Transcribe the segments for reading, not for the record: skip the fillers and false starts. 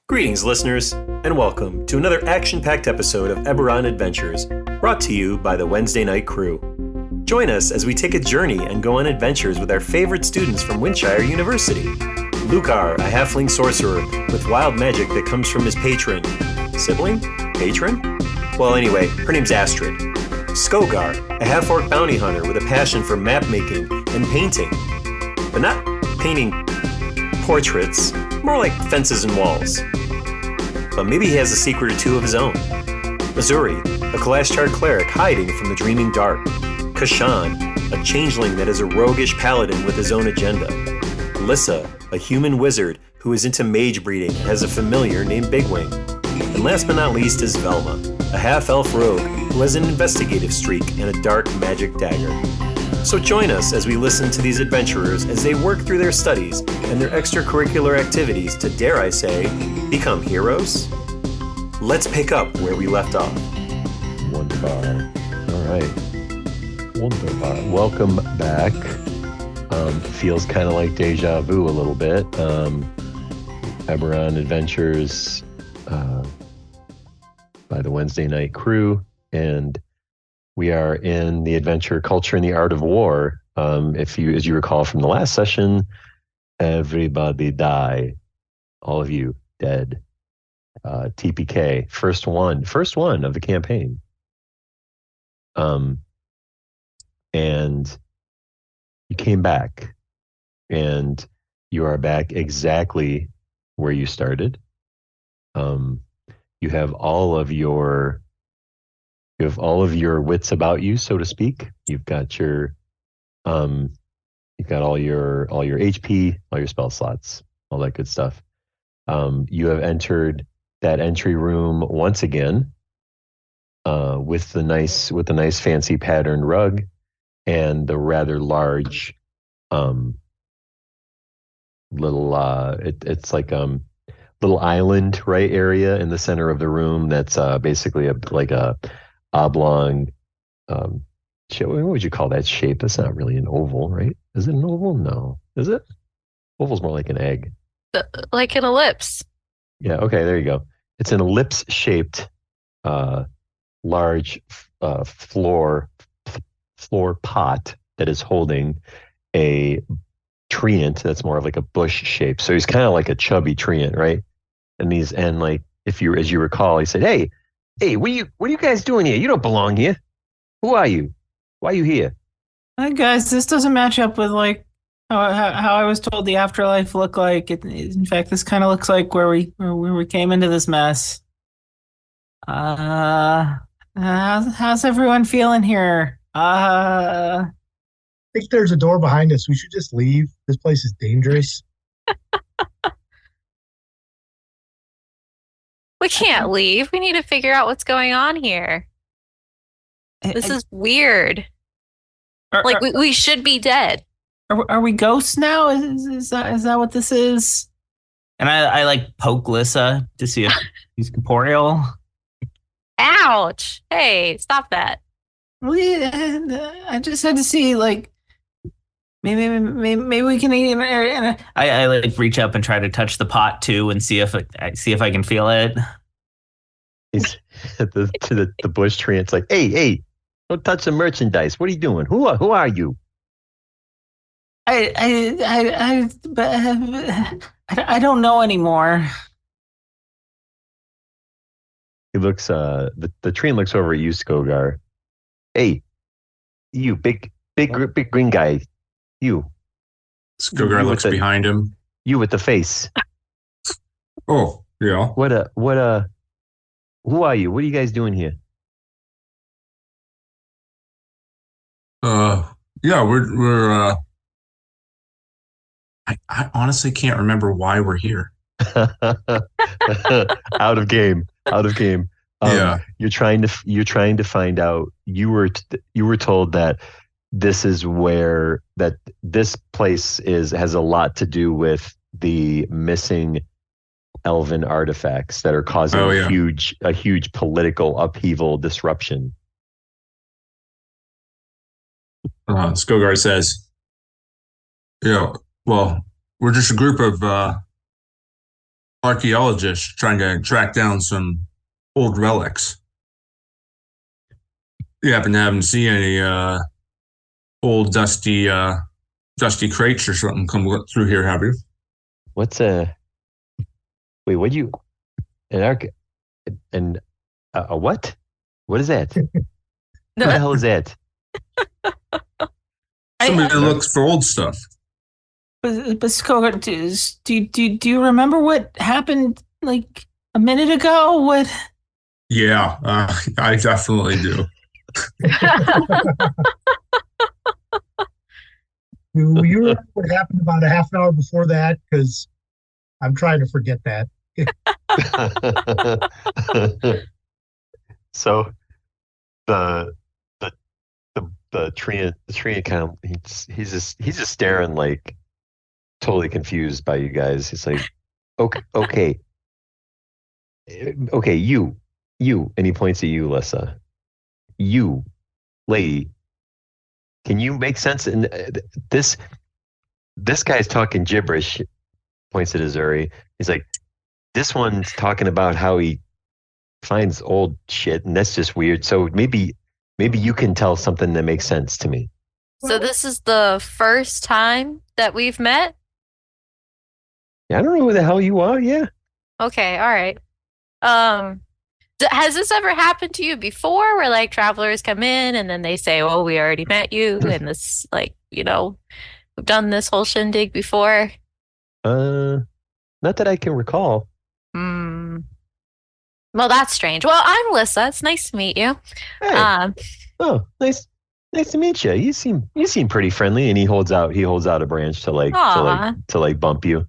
Greetings, listeners, and welcome to another action-packed episode of Eberron Adventures, brought to you by the Wednesday Night Crew. Join us as we take a journey and go on adventures with our favorite students from Windshire University. Lucar, a halfling sorcerer with wild magic that comes from his patron. Sibling? Patron? Well, anyway, her name's Astrid. Skogar, a half-orc bounty hunter with a passion for map-making and painting. But not painting portraits, more like fences and walls. But maybe he has a secret or two of his own. Missouri, a Kalashtar cleric hiding from the dreaming dark. Kashan, a changeling that is a roguish paladin with his own agenda. Lissa, a human wizard who is into mage breeding and has a familiar named Bigwing. And last but not least is Velma, a half-elf rogue who has an investigative streak and a dark magic dagger. So join us as we listen to these adventurers as they work through their studies and their extracurricular activities to, dare I say, become heroes? Let's pick up where we left off. Wonderbar. All right. Wonderbar. Welcome back. Feels kind of like deja vu a little bit. Eberron Adventures by the Wednesday Night Crew, and we are in the adventure Culture and the Art of War. As you recall from the last session, everybody die. All of you dead. TPK, first one of the campaign. And you came back, and you are back exactly where you started. You have all of your wits about you, so to speak. You've got your all your HP, all your spell slots, all that good stuff. You have entered that entry room once again, with the nice fancy patterned rug and the rather large it's like little island right area in the center of the room that's basically a oblong shape. What would you call that shape? That's not really an oval, right? Is it an oval? No. Is it? Oval's more like an egg. Like an ellipse. Yeah, okay, there you go. It's an ellipse-shaped large floor pot that is holding a treant that's more of like a bush shape. So he's kind of like a chubby treant, right? And as you recall, he said, Hey, what are you guys doing here? You don't belong here. Who are you? Why are you here? Hi guys, this doesn't match up with like how I was told the afterlife looked like. In fact, this kind of looks like where we came into this mess. How's everyone feeling here? I think there's a door behind us. We should just leave. This place is dangerous. We can't leave. We need to figure out what's going on here. This is weird. We should be dead. Are we ghosts now? Is that what this is? And I like poke Lissa to see if he's corporeal. Ouch! Hey, stop that. Well, yeah, I just had to see, like, maybe we can eat. I like reach up and try to touch the pot too, and see if I can feel it. He's the bush tree. It's like, hey, don't touch the merchandise. What are you doing? Who are you? I don't know anymore. He looks. The tree looks over at you, Skogar. Hey, you big green guy. You. Skogar looks behind him. You with the face. Oh, yeah. Who are you? What are you guys doing here? Yeah, we're I honestly can't remember why we're here. Out of game. Yeah. You're trying to find out. You were told that this is where this place has a lot to do with the missing elven artifacts that are causing a huge political upheaval disruption. Skogar says, "Yeah, well, we're just a group of archaeologist trying to track down some old relics. You haven't seen any old dusty crates or something come through here, have you? What's a wait? What you an arc and a what? What is that? What the hell is that? Somebody that looks for old stuff. But Skoga, do you remember what happened like a minute ago? What? Yeah, I definitely do. Do you remember what happened about a half an hour before that? Because I'm trying to forget that. So the tree kind of he's just staring like totally confused by you guys. He's like, okay, you, and he points at you, Lissa. You, lady, can you make sense? And this guy's talking gibberish. Points at Azuri. He's like, this one's talking about how he finds old shit, and that's just weird. So maybe you can tell something that makes sense to me. So this is the first time that we've met? Yeah, I don't know who the hell you are. Yeah. Okay, all right. Has this ever happened to you before where like travelers come in and then they say, "Oh, we already met you," and this like, we've done this whole shindig before? Not that I can recall. Well, that's strange. Well, I'm Lissa. It's nice to meet you. Hey. Oh, nice to meet you. You seem pretty friendly, and he holds out a branch to bump you.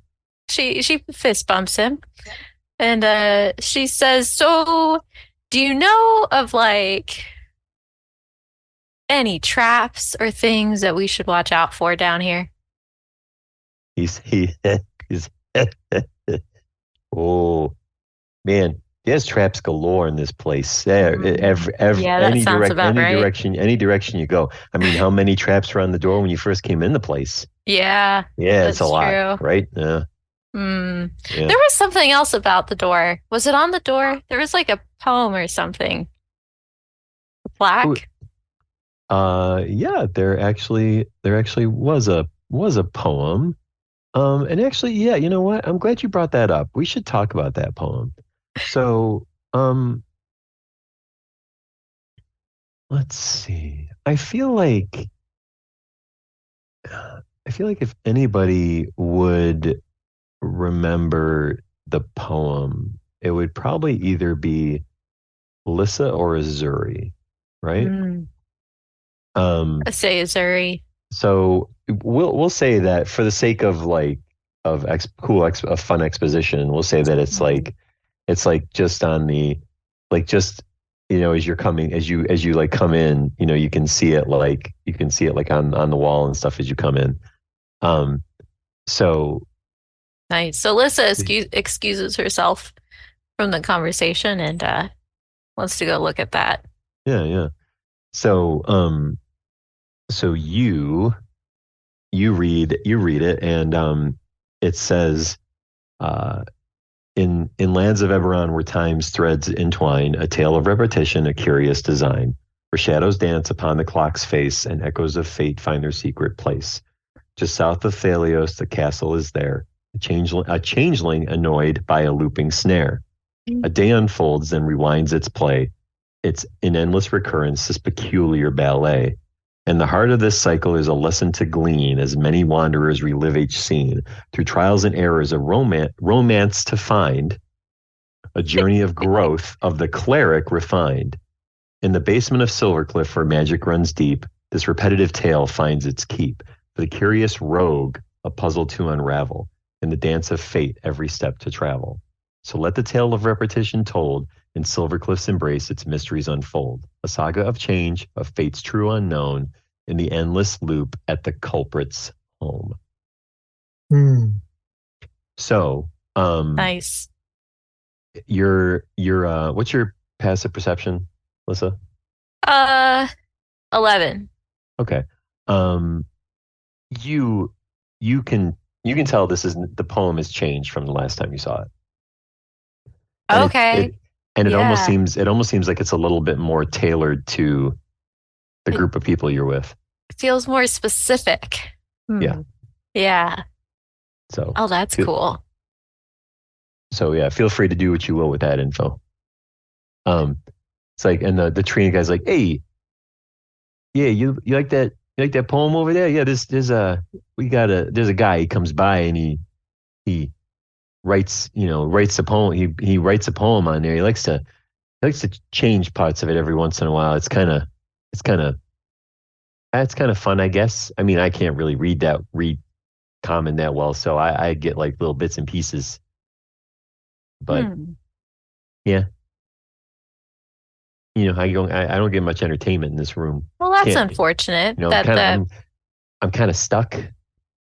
She fist bumps him, and she says, "So, do you know of like any traps or things that we should watch out for down here?" He's oh man, there's traps galore in this place. Any direction you go. I mean, how many traps were on the door when you first came in the place? Yeah, it's a lot, true. right? Yeah. There was something else about the door. Was it on the door? There was like a poem or something. A plaque. Yeah, there actually was a poem. And actually, yeah, you know what? I'm glad you brought that up. We should talk about that poem. So, let's see. I feel like if anybody would remember the poem, it would probably either be Lissa or Azuri, right? I say Azuri. So we'll say that for the sake of fun exposition, we'll say that it's like just on the as you like come in, you can see it like on the wall and stuff as you come in. So nice. So Lissa excuses herself from the conversation and wants to go look at that. Yeah. So you read it, and it says, in lands of Eberron where time's threads entwine, a tale of repetition, a curious design, where shadows dance upon the clock's face and echoes of fate find their secret place. Just south of Thalios, the castle is there, a changeling annoyed by a looping snare. A day unfolds, then rewinds its play. It's in endless recurrence, this peculiar ballet. And the heart of this cycle is a lesson to glean as many wanderers relive each scene through trials and errors, a romance to find, a journey of growth of the cleric refined. In the basement of Silvercliff where magic runs deep, this repetitive tale finds its keep. For the curious rogue, a puzzle to unravel, in the dance of fate, every step to travel. So let the tale of repetition told, in Silvercliff's embrace its mysteries unfold. A saga of change, of fate's true unknown, in the endless loop at the culprit's home. So, nice. Your what's your passive perception, Lissa? 11. Okay. You can tell the poem has changed from the last time you saw it. And Okay. it almost Yeah. seems like it's a little bit more tailored to the It group of people you're with. feels more specific. Yeah. Yeah. So Oh, that's feel, cool. so yeah, feel free to do what you will with that info. It's like, and the training guy's like, hey, yeah, you like that poem over there? Yeah, there's a guy, he comes by and he writes a poem. He writes a poem on there. He likes to change parts of it every once in a while. It's kind of that's kind of fun, I guess. I mean, I can't really read common that well, so I get like little bits and pieces. But Hmm. yeah, I don't get much entertainment in this room. Well, that's Can't, unfortunate I'm that kind of I'm kind of stuck.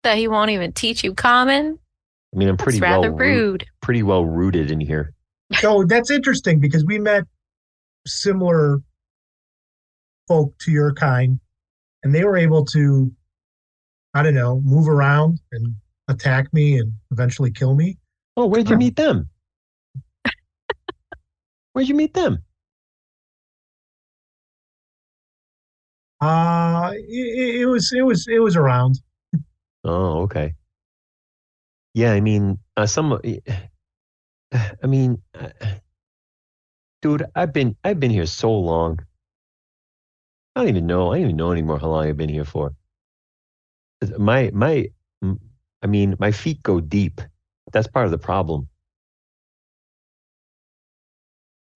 that he won't even teach you common. I mean, I'm That's rather rude. pretty well rooted in here. So that's interesting because we met similar folk to your kind, and they were able to, I don't know, move around and attack me and eventually kill me. Oh, where'd you meet them? Where'd you meet them? It was around. Oh, okay. Yeah, I mean, I mean, dude, I've been here so long. I don't even know anymore how long I've been here for. My, I mean, my feet go deep. That's part of the problem.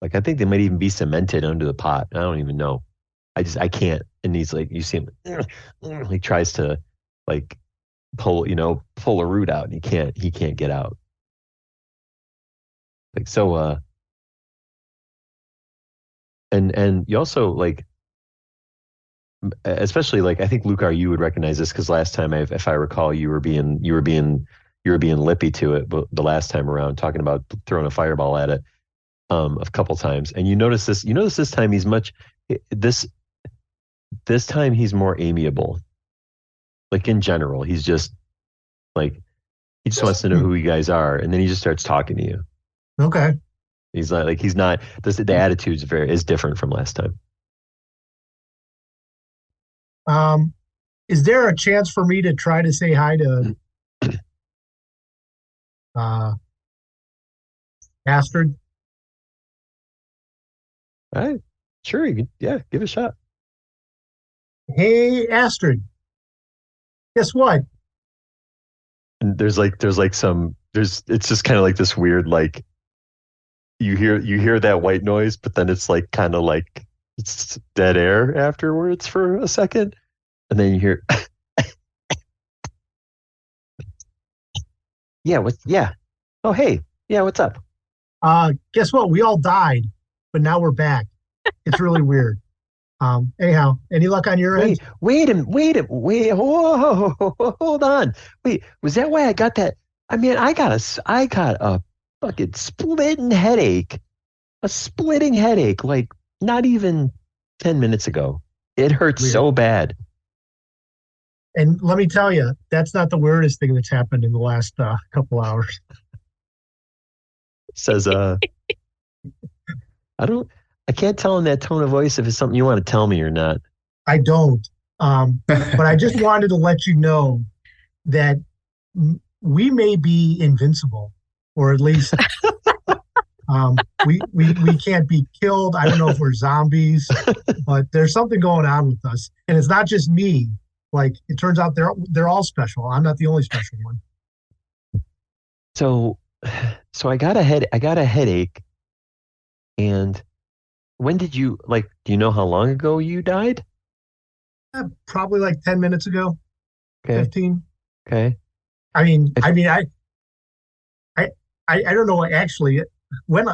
Like, I think they might even be cemented under the pot. I don't even know. I can't. And he's like, you see him, he tries to like pull a root out and he can't get out. Like, so, and you also like, especially like, I think Lucar, you would recognize this because last time, if I recall, you were being lippy to it, but the last time around talking about throwing a fireball at it, a couple times. And you notice this time this time he's more amiable. Like in general, he's just like, he just wants to know who you guys are. And then he just starts talking to you. Okay. He's not like, he's not, the attitude's is different from last time. Is there a chance for me to try to say hi to Astrid? All right. Sure. Yeah, give it a shot. Hey, Astrid. Guess what? And it's just kind of like this weird, like you hear that white noise, but then it's like kind of like it's dead air afterwards for a second. And then you hear, yeah. Oh, hey. Yeah. What's up? Guess what? We all died, but now we're back. It's really weird. Anyhow, any luck on your end? Wait, hold on. Wait, was that why I got that? I mean, I got a fucking splitting headache, like not even 10 minutes ago. It hurts Weird. so bad. And let me tell you, that's not the weirdest thing that's happened in the last couple hours. Says, I can't tell in that tone of voice if it's something you want to tell me or not. I don't. But I just wanted to let you know that we may be invincible, or at least we can't be killed. I don't know if we're zombies, but there's something going on with us, and it's not just me. Like, it turns out they're all special. I'm not the only special one. So I got a headache. And when did you, like, do you know how long ago you died? Probably like 10 minutes ago. Okay. 15. Okay. I don't know actually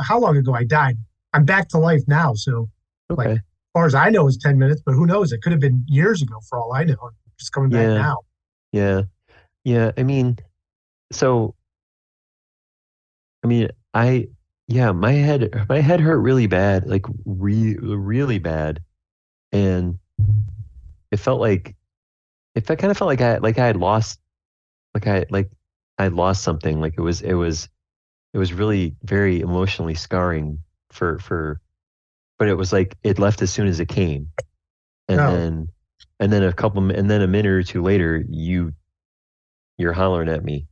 how long ago I died. I'm back to life now, so like, Okay. as far as I know, it's 10 minutes, but who knows? It could have been years ago for all I know. I'm just coming back now. Yeah. Yeah. I mean, so, I mean, my head hurt really bad, like really bad. And it kind of felt like I had lost, like I had lost something. Like it was It was really very emotionally scarring but it was like it left as soon as it came. And No. then a minute or two later, you're hollering at me.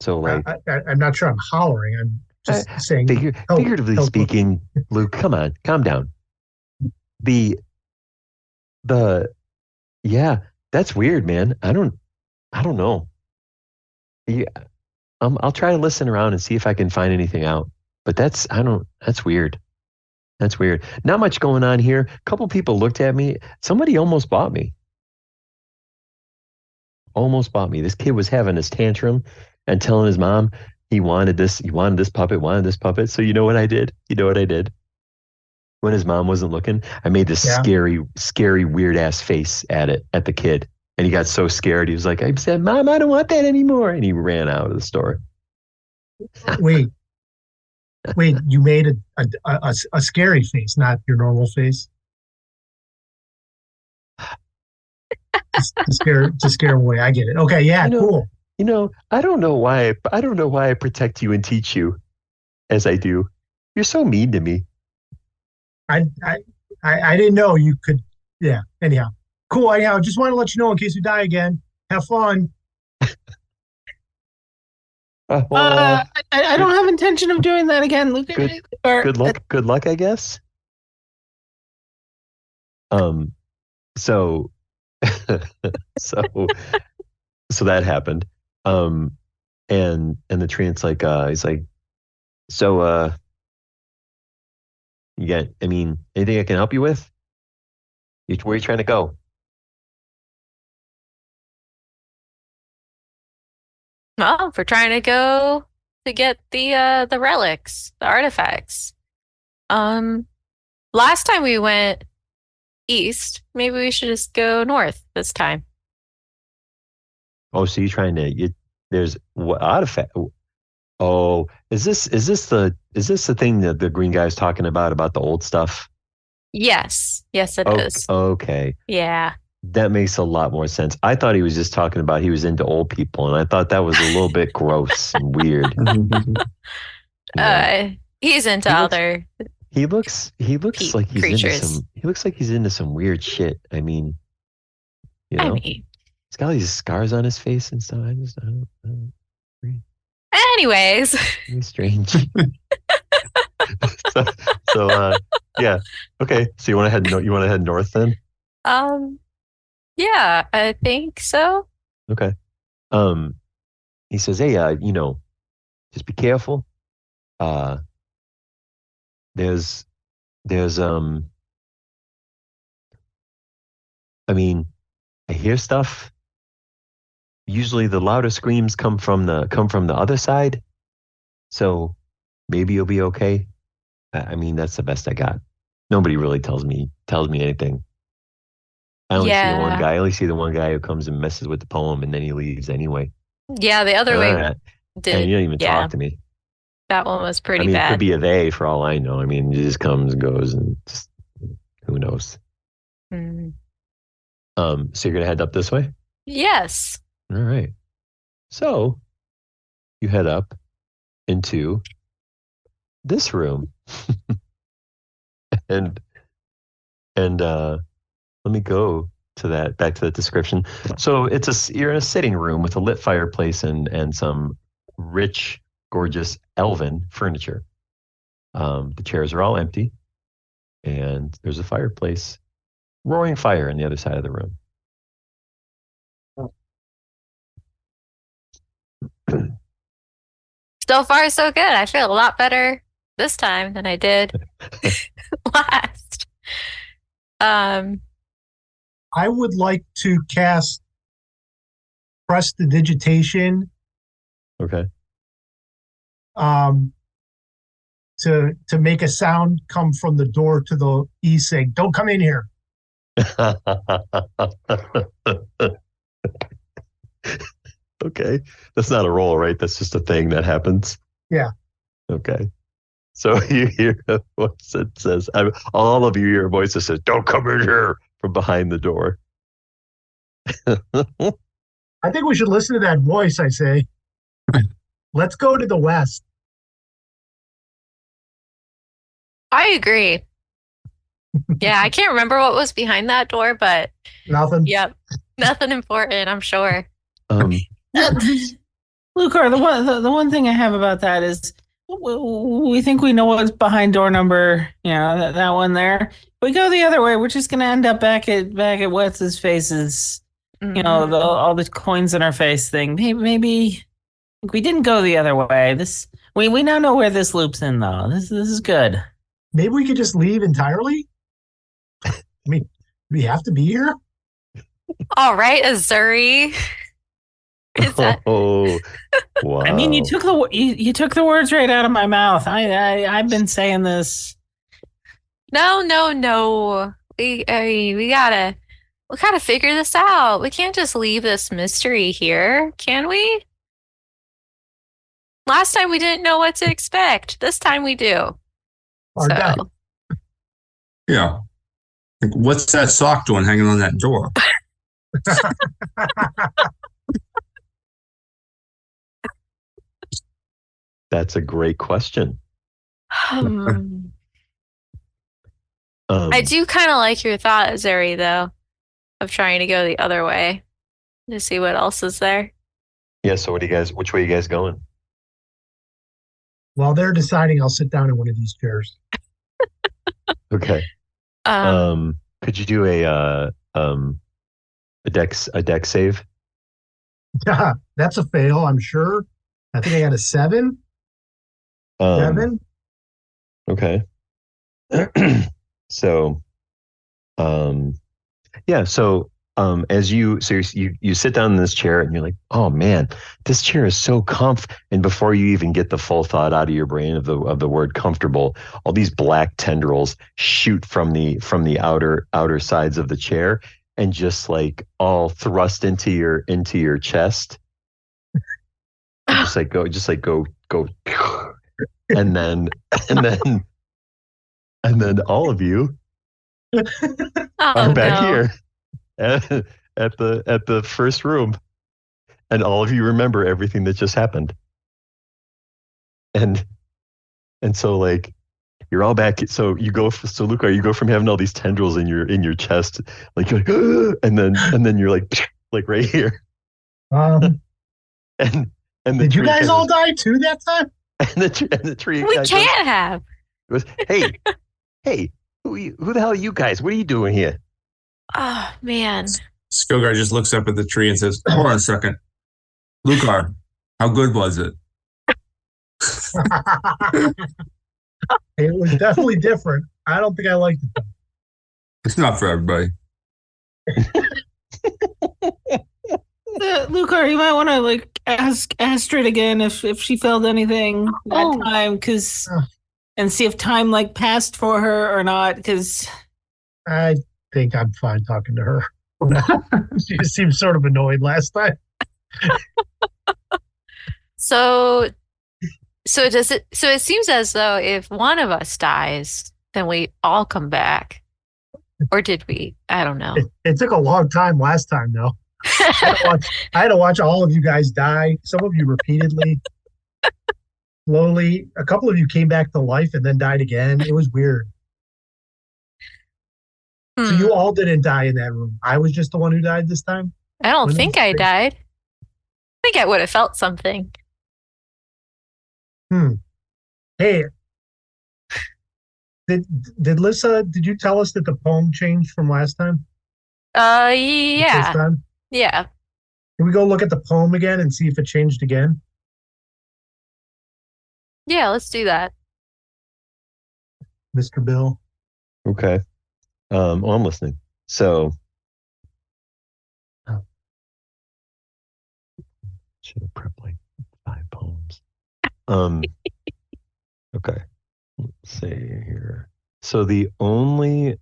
So like, I'm not sure I'm hollering. I'm just saying, figuratively help. speaking, Luke, come on, calm down. The yeah, that's weird, man. I don't know. Yeah, I'll try to listen around and see if I can find anything out. But that's weird. That's weird. Not much going on here. A couple people looked at me. Somebody almost bought me. Almost bought me. This kid was having his tantrum and telling his mom he wanted this puppet. So you know what I did? When his mom wasn't looking, I made this scary, weird ass face at the kid. And he got so scared. He was like, I said, Mom, I don't want that anymore. And he ran out of the store. Wait, you made a scary face, not your normal face. to scare away. I get it. Okay, yeah, cool. I don't know why I protect you and teach you as I do. You're so mean to me. I didn't know you could. Yeah. Anyhow, cool. Anyhow, just want to let you know in case you die again. Have fun. I don't have intention of doing that again, Luke. Good luck. Good luck, I guess. So so that happened. And the treant's like, he's like, so you got, anything I can help you with? Where are you trying to go? Well, we're trying to go to get the relics, the artifacts. Last time we went east, maybe we should just go north this time. Oh, so you're trying to there's what artifact? Oh, is this the thing that the green guy's talking about the old stuff? Yes, it is. Okay. Yeah. That makes a lot more sense. I thought he was just talking about he was into old people, and I thought that was a little bit gross and weird. He's into other. He looks like he's creatures. into some weird shit. He's got all these scars on his face and stuff. I don't. Anyways, very strange. Yeah. Okay. So you want to head north then? Yeah, I think so. Okay. He says, hey, just be careful. There's I hear stuff. Usually the louder screams come from the other side. So maybe you'll be okay. That's the best I got. Nobody really tells me anything. I only see the one guy who comes and messes with the poem and then he leaves anyway. Yeah, the other way did. And you don't even talk to me. That one was pretty bad. It could be a they for all I know. He just comes and goes and just who knows. Mm. So you're gonna head up this way? Yes. All right. So you head up into this room. and let me go back to that description. So you're in a sitting room with a lit fireplace and some rich, gorgeous elven furniture. The chairs are all empty, and there's a fireplace, roaring fire on the other side of the room. So far, so good. I feel a lot better this time than I did last. I would like to cast Prestidigitation. Okay. To make a sound come from the door to the east saying, "Don't come in here." Okay. That's not a roll, right? That's just a thing that happens. Yeah. Okay. So you hear a voice that says, all of you hear a voice that says, "Don't come in here," from behind the door. I think we should listen to that voice, I say. Let's go to the west. I agree. Yeah, I can't remember what was behind that door, but Nothing. yep, nothing important, I'm sure. Lucas, the one thing I have about that is we think we know what's behind door number, that one there. We go the other way, we're just gonna end up back at what's his face's, all the coins in our face thing. Maybe we didn't go the other way. We now know where this loops in though. This is good. Maybe we could just leave entirely. I mean, we have to be here. All right, Azuri. Is that? Oh, wow. I mean, you took the words right out of my mouth. I've been saying this. No. We gotta figure this out. We can't just leave this mystery here, can we? Last time we didn't know what to expect. This time we do. Our guy. Yeah. Like, what's that sock doing hanging on that door? That's a great question. I do kind of like your thought, Azuri, though, of trying to go the other way to see what else is there. Yeah, so which way are you guys going? While they're deciding, I'll sit down in one of these chairs. Okay. Could you do a deck save? Yeah, that's a fail, I'm sure. I think I got a 7. 7. Okay. So, yeah. So, as you sit down in this chair and you're like, oh man, this chair is so and before you even get the full thought out of your brain of the word comfortable, all these black tendrils shoot from the outer sides of the chair and just like all thrust into your chest. Just go, and then all of you are back here at the first room, and all of you remember everything that just happened, and so like you're all back. So Luca, you go from having all these tendrils in your chest, like you're like, and then you're like right here, and did you guys all die too that time? And the tree. We can't have. Goes, hey, who the hell are you guys? What are you doing here? Oh man. Skilgar just looks up at the tree and says, "Hold on a second, Lucar, how good was it?" It was definitely different. I don't think I liked it though. It's not for everybody. Lucar, you might want to like ask Astrid again if she felt anything that time, and see if time like passed for her or not. Because I think I'm fine talking to her. She seemed sort of annoyed last time. So it seems as though if one of us dies, then we all come back. Or did we? I don't know. It took a long time last time though. I had to watch all of you guys die. Some of you repeatedly. Slowly. A couple of you came back to life and then died again. It was weird. So you all didn't die in that room. I was just the one who died this time? I don't think I died. I think I would have felt something. Hey, did Lissa, did you tell us that the poem changed from last time? Yeah. This time? Yeah. Can we go look at the poem again and see if it changed again? Yeah, let's do that. Mr. Bill. Okay. I'm listening. So, should have prepped like 5 poems. Okay. Let's see here. So the only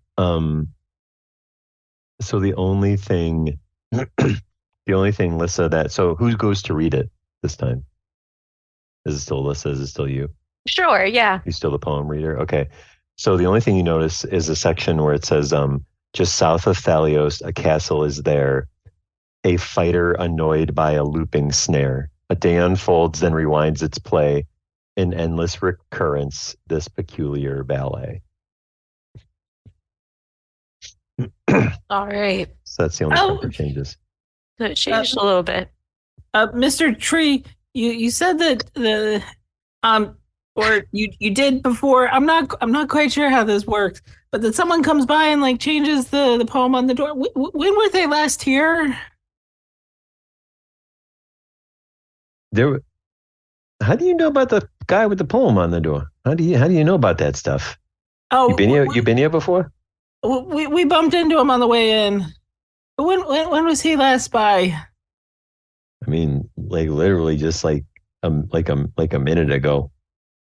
thing, Lissa, so who goes to read it this time? Is it still Lissa? Is it still you? Sure, yeah. You still the poem reader? Okay. So the only thing you notice is a section where it says, just south of Thalios, a castle is there, a fighter annoyed by a looping snare. A day unfolds, then rewinds its play. in endless recurrence this peculiar ballet. All right. So that's the only temper changes. So it changed a little bit. Mr. Tree, you said that or you did before. I'm not quite sure how this works, but that someone comes by and like changes the poem on the door. When were they last here? How do you know about the guy with the poem on the door? How do you know about that stuff? Oh, you been here before? We bumped into him on the way in. When was he last by? I mean, like literally just like a minute ago.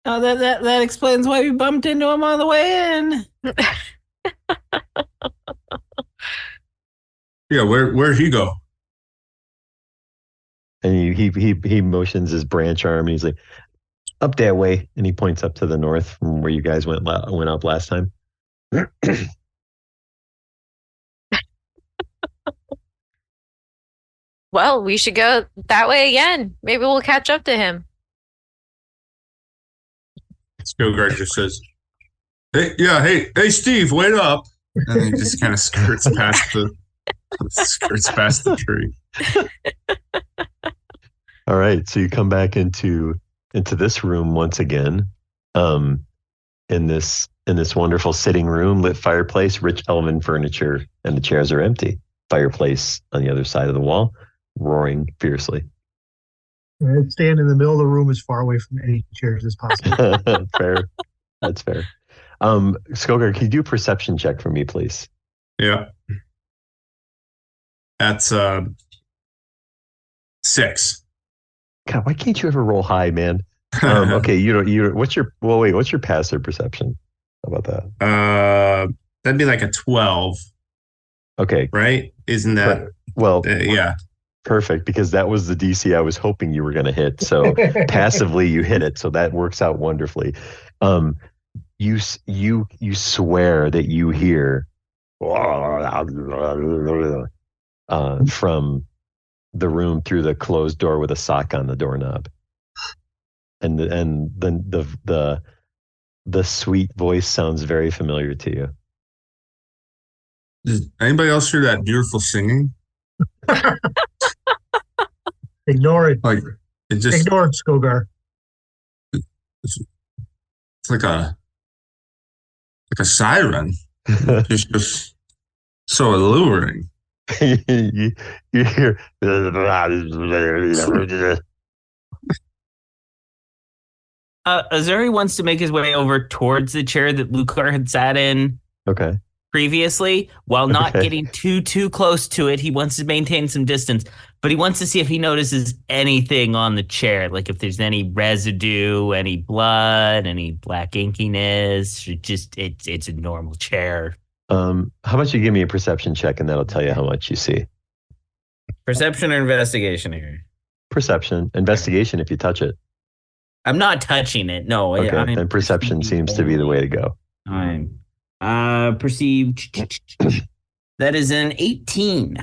Oh, that explains why we bumped into him on the way in. Yeah, where'd he go? And he motions his branch arm and he's like, up that way, and he points up to the north from where you guys went up last time. Well, we should go that way again. Maybe we'll catch up to him. Skogard just says, hey, Steve, wait up. And he just kind of skirts past the tree. All right, so you come back into this room once again, in this wonderful sitting room, lit fireplace, rich elven furniture, and the chairs are empty. Fireplace on the other side of the wall, roaring fiercely. I'd stand in the middle of the room as far away from any chairs as possible. Fair. That's fair. Skogar, can you do a perception check for me, please? Yeah. That's 6. God, why can't you ever roll high, man? Okay, what's your passive perception? How about that? That'd be like a 12. Okay. Right? Isn't that? Well, yeah. Perfect, because that was the DC I was hoping you were going to hit. So passively you hit it, so that works out wonderfully. You swear that you hear from the room through the closed door with a sock on the doorknob, and the sweet voice sounds very familiar to you. Does anybody else hear that beautiful singing? Ignore it. Like Ignore it, Skogar. It's like a siren. It's just so alluring. you hear Azuri wants to make his way over towards the chair that Lucar had sat in. Okay. Previously, while not getting too close to it. He wants to maintain some distance, but he wants to see if he notices anything on the chair, like if there's any residue, any blood, any black inkiness. It's a normal chair. How about you give me a perception check, and that'll tell you how much you see. Perception or investigation here? Perception. Investigation if you touch it. I'm not touching it. No. Okay, then perception seems to be the way to go. I'm perceived. That is an 18.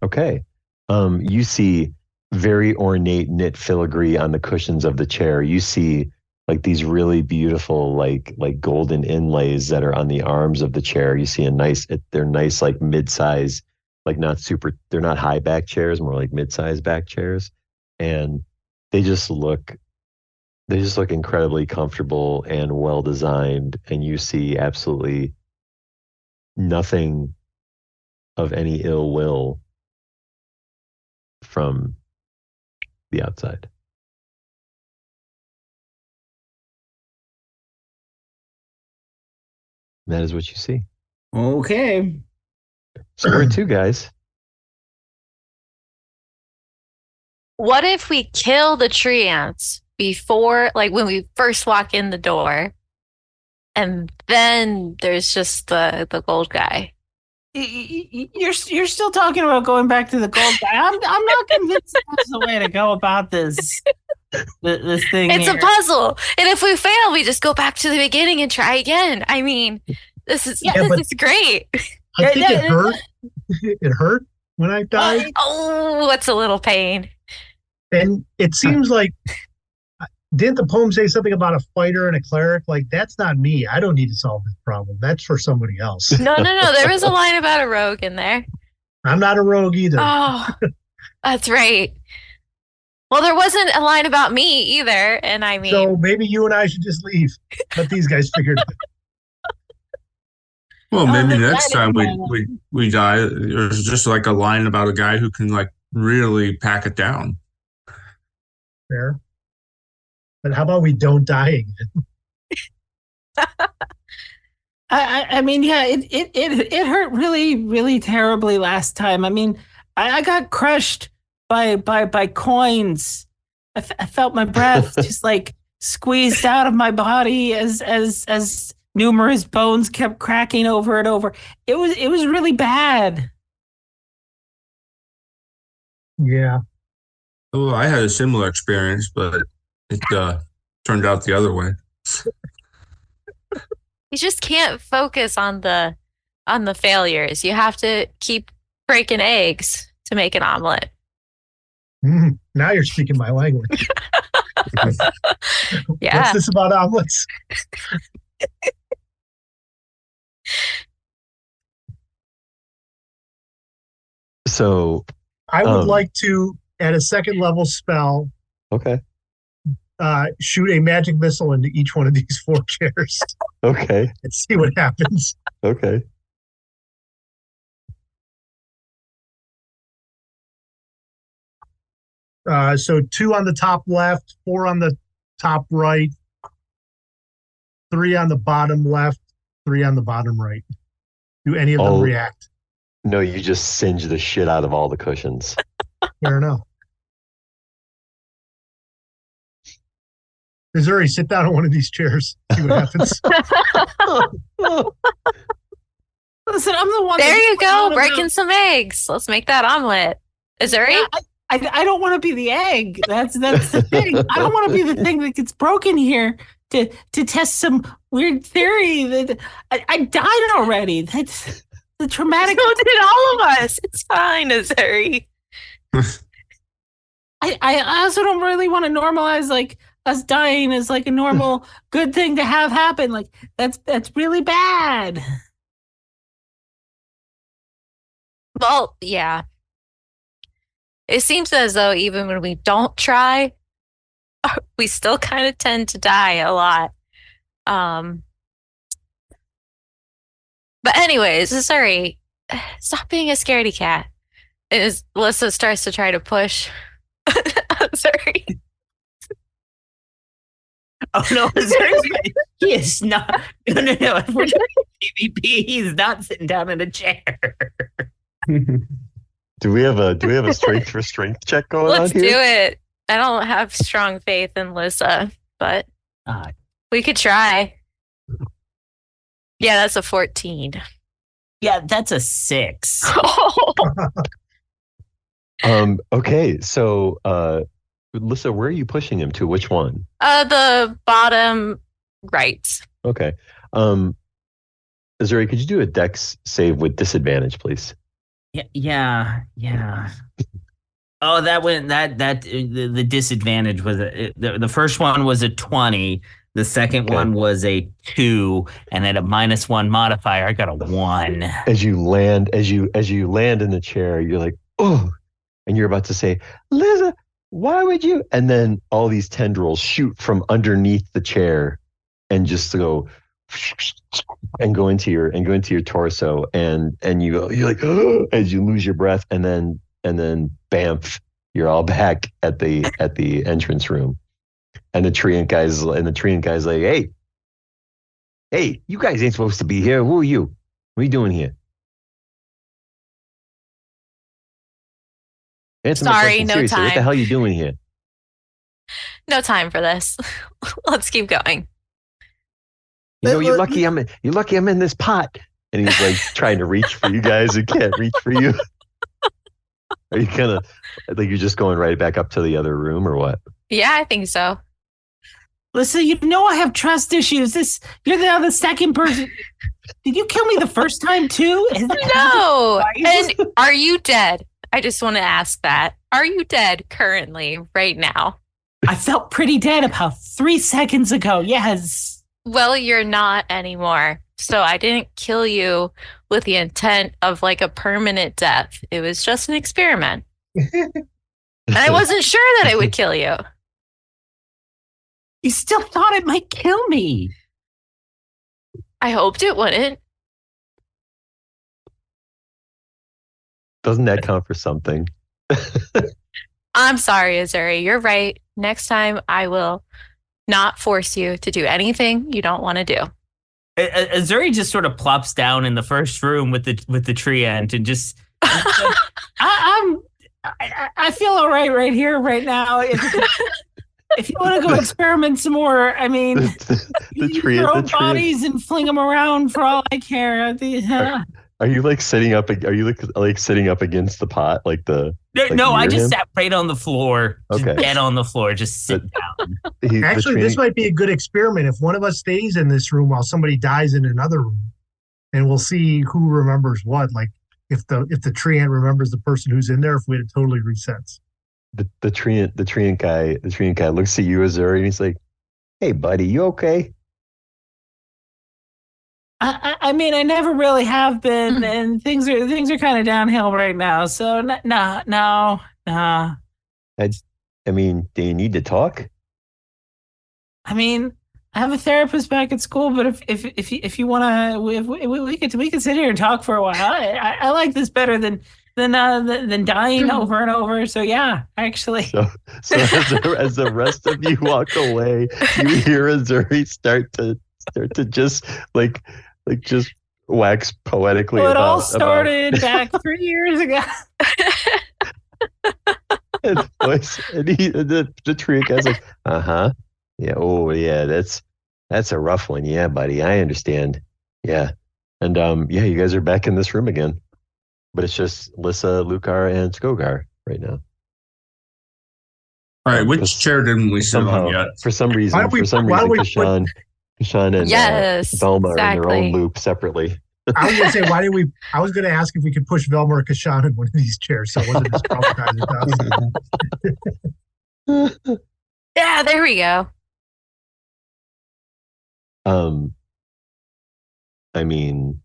Okay. You see very ornate knit filigree on the cushions of the chair. You see like these really beautiful like golden inlays that are on the arms of the chair. You see they're nice like mid-size, like they're not high back chairs, more like mid-size back chairs. And they just look incredibly comfortable and well designed, and you see absolutely nothing of any ill will from the outside. And that is what you see. Okay. Square 2, guys. What if we kill the tree ants before, like when we first walk in the door, and then there's just the gold guy? You're still talking about going back to the gold guy. I'm not convinced that's the way to go about this thing. It's a puzzle, and if we fail, we just go back to the beginning and try again. I mean, this is great. I think it hurt. It hurt when I died. Oh, it's a little pain. And it seems like Didn't the poem say something about a fighter and a cleric? Like, that's not me. I don't need to solve this problem. That's for somebody else. No. There was a line about a rogue in there. I'm not a rogue either. Oh, that's right. Well, there wasn't a line about me either. And I mean, So maybe you and I should just leave. Let these guys figure it out. Well, maybe next that time is we die, there's just like a line about a guy who can like really pack it down. Fair. But how about we don't die again? I mean, yeah, it hurt really, really terribly last time. I mean, I got crushed by coins. I felt my breath just like squeezed out of my body as numerous bones kept cracking over and over. It was really bad. Yeah. Well, I had a similar experience, but it turned out the other way. you just can't focus on the failures. You have to keep breaking eggs to make an omelet. Now you're speaking my language. Yeah. What's this about omelets? So I would like to, at a second level spell, okay. Shoot a magic missile into each one of these 4 chairs Okay. and see what happens. Okay. So 2 on the top left, 4 on the top right, 3 on the bottom left, 3 on the bottom right. Do any of them react? No, you just singe the shit out of all the cushions. Fair enough. Missouri, sit down on one of these chairs. See what happens. Listen, I'm the one. There you go, breaking some eggs. Let's make that omelet. Missouri? Yeah, I don't want to be the egg. That's the thing. I don't want to be the thing that gets broken here to test some weird theory that I died already. That's the traumatic. So did all of us. It's fine, Missouri. I also don't really want to normalize like us dying as like a normal good thing to have happen. Like that's really bad. Well, yeah. It seems as though even when we don't try, we still kind of tend to die a lot. But anyways, sorry. Stop being a scaredy cat. As Alyssa starts to try to push. Sorry. Oh no, he is not. No. If we're doing PvP, he's not sitting down in a chair. Do we have a strength for strength check going Let's on here? do it. I don't have strong faith in Lissa, but we could try. Yeah, that's a 14. Yeah, that's a 6. Okay, so Lissa, where are you pushing him to? Which one? The bottom right. Okay. Azuri, could you do a dex save with disadvantage, please? Yeah. Oh, that went the disadvantage was the first one was a 20, the second one was a 2, and at a -1 modifier, I got a 1. As you land in the chair, you're like, oh, and you're about to say, Liza, why would you? And then all these tendrils shoot from underneath the chair and just go and go into your torso, and you're like, oh, as you lose your breath, and then bamf, you're all back at the entrance room, and the treant guy's like, hey, you guys ain't supposed to be here. Who are you? What are you doing here? Answer my Sorry, question no seriously. What the time. hell are you doing here? No time for this. Let's keep going. You know, you're lucky I'm in this pot. And he's like trying to reach for you guys and can't reach for you. Are you kind of like you're just going right back up to the other room or what? Yeah, I think so. Listen, you know I have trust issues. You're now the second person. Did you kill me the first time too? No. And are you dead? I just want to ask that. Are you dead currently, right now? I felt pretty dead about 3 seconds ago. Yes. Well, you're not anymore. So I didn't kill you with the intent of like a permanent death. It was just an experiment. And I wasn't sure that it would kill you. You still thought it might kill me. I hoped it wouldn't. Doesn't that count for something? I'm sorry, Azuri. You're right. Next time I will not force you to do anything you don't want to do. Azuri just sort of plops down in the first room with the tree ant and just. I feel all right here, right now. If you want to go experiment some more, I mean, you throw bodies and fling them around for all I care. Are you like sitting up? Are you like sitting up against the pot, like the? No, I just sat right on the floor, just Okay. dead on the floor, just sit down. Actually, this might be a good experiment. If one of us stays in this room while somebody dies in another room, and we'll see who remembers what. Like if the tree ant remembers the person who's in there, if it totally resets. The tree ant guy looks at you, Azuri, and he's like, "Hey, buddy, you okay?" I mean, I never really have been, and things are kind of downhill right now. So no. I mean, do you need to talk? I mean, I have a therapist back at school, but if you want to, we could sit here and talk for a while. I like this better than dying over and over. So yeah, actually. So as the rest of you walk away, you hear Azuri start to just like just wax poetically. Well, it all started back 3 years ago. And the tree guy's like, yeah, oh yeah, that's a rough one. Yeah, buddy, I understand. Yeah, and yeah, you guys are back in this room again, but it's just Lissa, Lukar, and Skogar right now. All right, which chair didn't we sit on yet? For some reason, Kashan and Yes, Velma are in their exactly. own loop separately. I was going to say, I was going to ask if we could push Velma or Kashan in one of these chairs, so it wasn't as traumatizing to us. Yeah, there we go. I mean,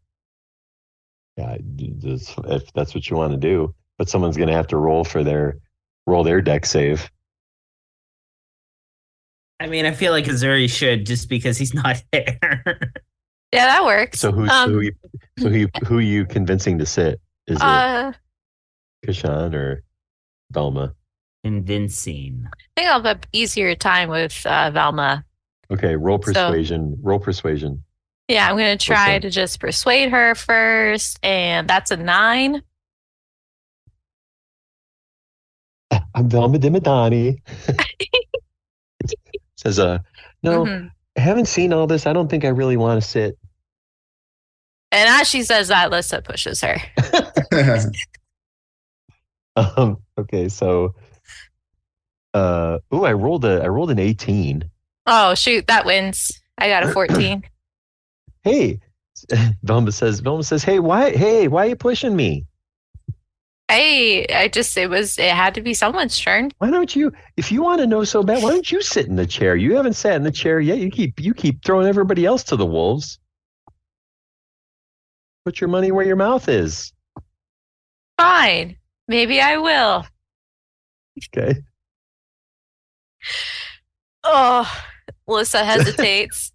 yeah, if that's what you want to do, but someone's going to have to roll their deck save. I mean, I feel like Azuri should just because he's not there. Yeah, that works. So who are you convincing to sit? Is it Kashan or Velma? Convincing. I think I'll have an easier time with Velma. Okay, roll persuasion. Roll persuasion. Yeah, I'm going to try to just persuade her first, and that's a 9. I'm Velma Dimadani. Says, no, I haven't seen all this. I don't think I really want to sit. And as she says that, Lissa pushes her. Okay, so, I rolled an 18. Oh, shoot, that wins. I got a 14. Hey, Velma says, hey, why are you pushing me? Hey, it had to be someone's turn. Why don't you, if you want to know so bad, why don't you sit in the chair? You haven't sat in the chair yet. You keep throwing everybody else to the wolves. Put your money where your mouth is. Fine. Maybe I will. Okay. Oh, Melissa hesitates.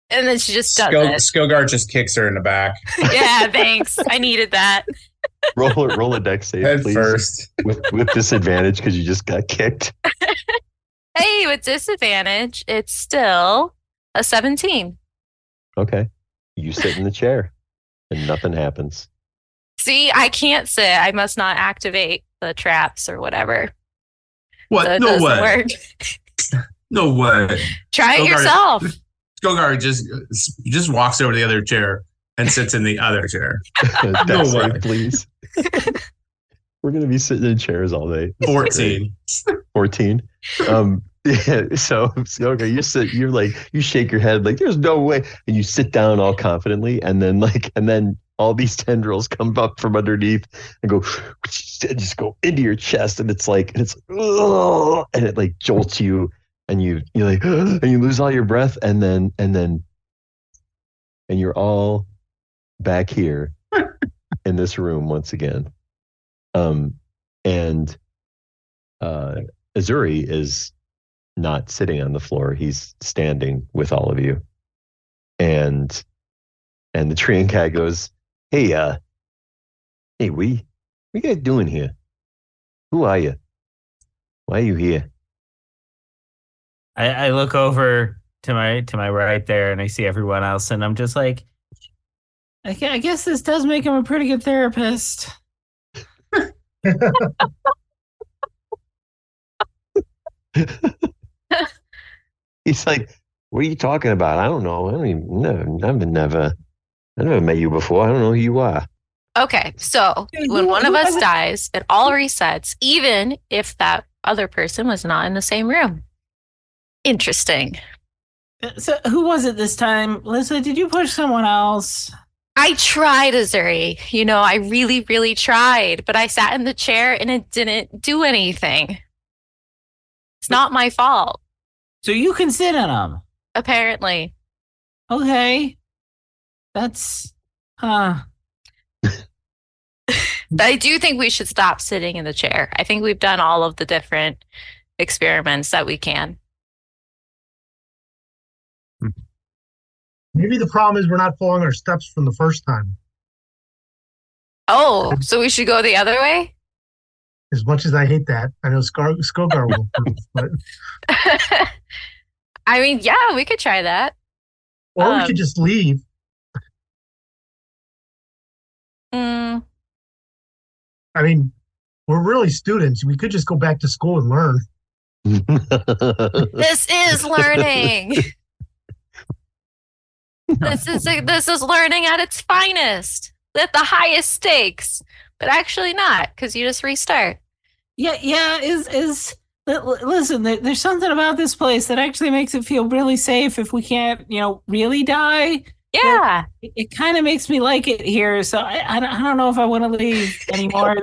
And then she just does it. Skogar just kicks her in the back. Yeah, thanks. I needed that. Roll a deck save, Head please. first. With disadvantage because you just got kicked. Hey, with disadvantage, it's still a 17. Okay. You sit in the chair and nothing happens. See, I can't sit. I must not activate the traps or whatever. What? So it No doesn't way. work. No way. Try it Skogar- yourself. Skogar just walks over to the other chair and sits in the other chair. Deck No save, way. please. We're going to be sitting in chairs all day. 14. 14. Yeah, so okay, you shake your head like there's no way, and you sit down all confidently, and then all these tendrils come up from underneath and just go into your chest, and it's like ugh, and it like jolts you, and you like and you lose all your breath, and you're all back here in this room once again. And Azuri is not sitting on the floor; he's standing with all of you, and the Treant cat goes, "Hey, what you guys doing here? Who are you? Why are you here?" I look over to my right there, and I see everyone else, and I'm just like, I guess this does make him a pretty good therapist. He's like, "What are you talking about? I don't know. I never met you before. I don't know who you are." Okay, so when one of us dies, it all resets, even if that other person was not in the same room. Interesting. So who was it this time? Lisa, did you push someone else? I tried, Azuri. I really, really tried, but I sat in the chair and it didn't do anything. It's not my fault. So you can sit in them? Apparently. Okay. That's, I do think we should stop sitting in the chair. I think we've done all of the different experiments that we can. Maybe the problem is we're not following our steps from the first time. Oh, so we should go the other way? As much as I hate that, I know Skogar will approve, but I mean, yeah, we could try that. or we could just leave. I mean, we're really students. We could just go back to school and learn. This is learning. This is learning at its finest, at the highest stakes, but actually not, because you just restart. Yeah. Listen, there's something about this place that actually makes it feel really safe if we can't, really die. Yeah. It kind of makes me like it here, so I don't know if I want to leave anymore. I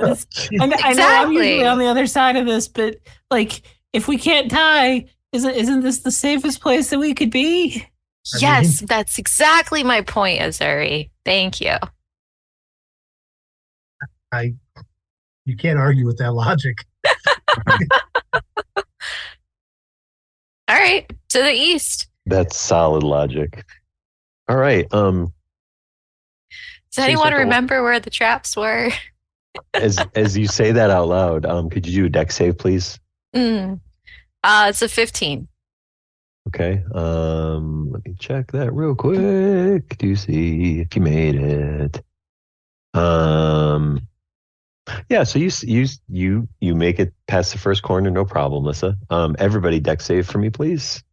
know I'm usually on the other side of this, but like, if we can't die, isn't this the safest place that we could be? Yes, that's exactly my point, Azuri. Thank you. You can't argue with that logic. All right, to the east. That's solid logic. All right. Does anyone remember where the traps were? as you say that out loud, could you do a dex save, please? It's a 15. Okay. Let me check that real quick to see if you made it. Yeah. So you make it past the first corner, no problem, Lissa. Everybody, dex save for me, please.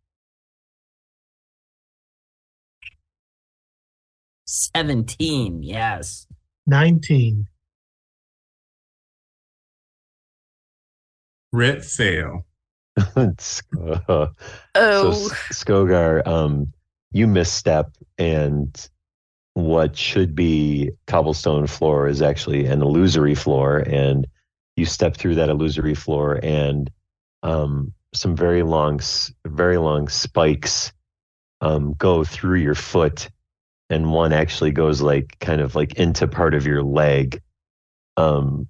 17. Yes. 19. Crit fail. So Skogar, you misstep, and what should be cobblestone floor is actually an illusory floor, and you step through that illusory floor, and some very long spikes go through your foot, and one actually goes kind of into part of your leg, and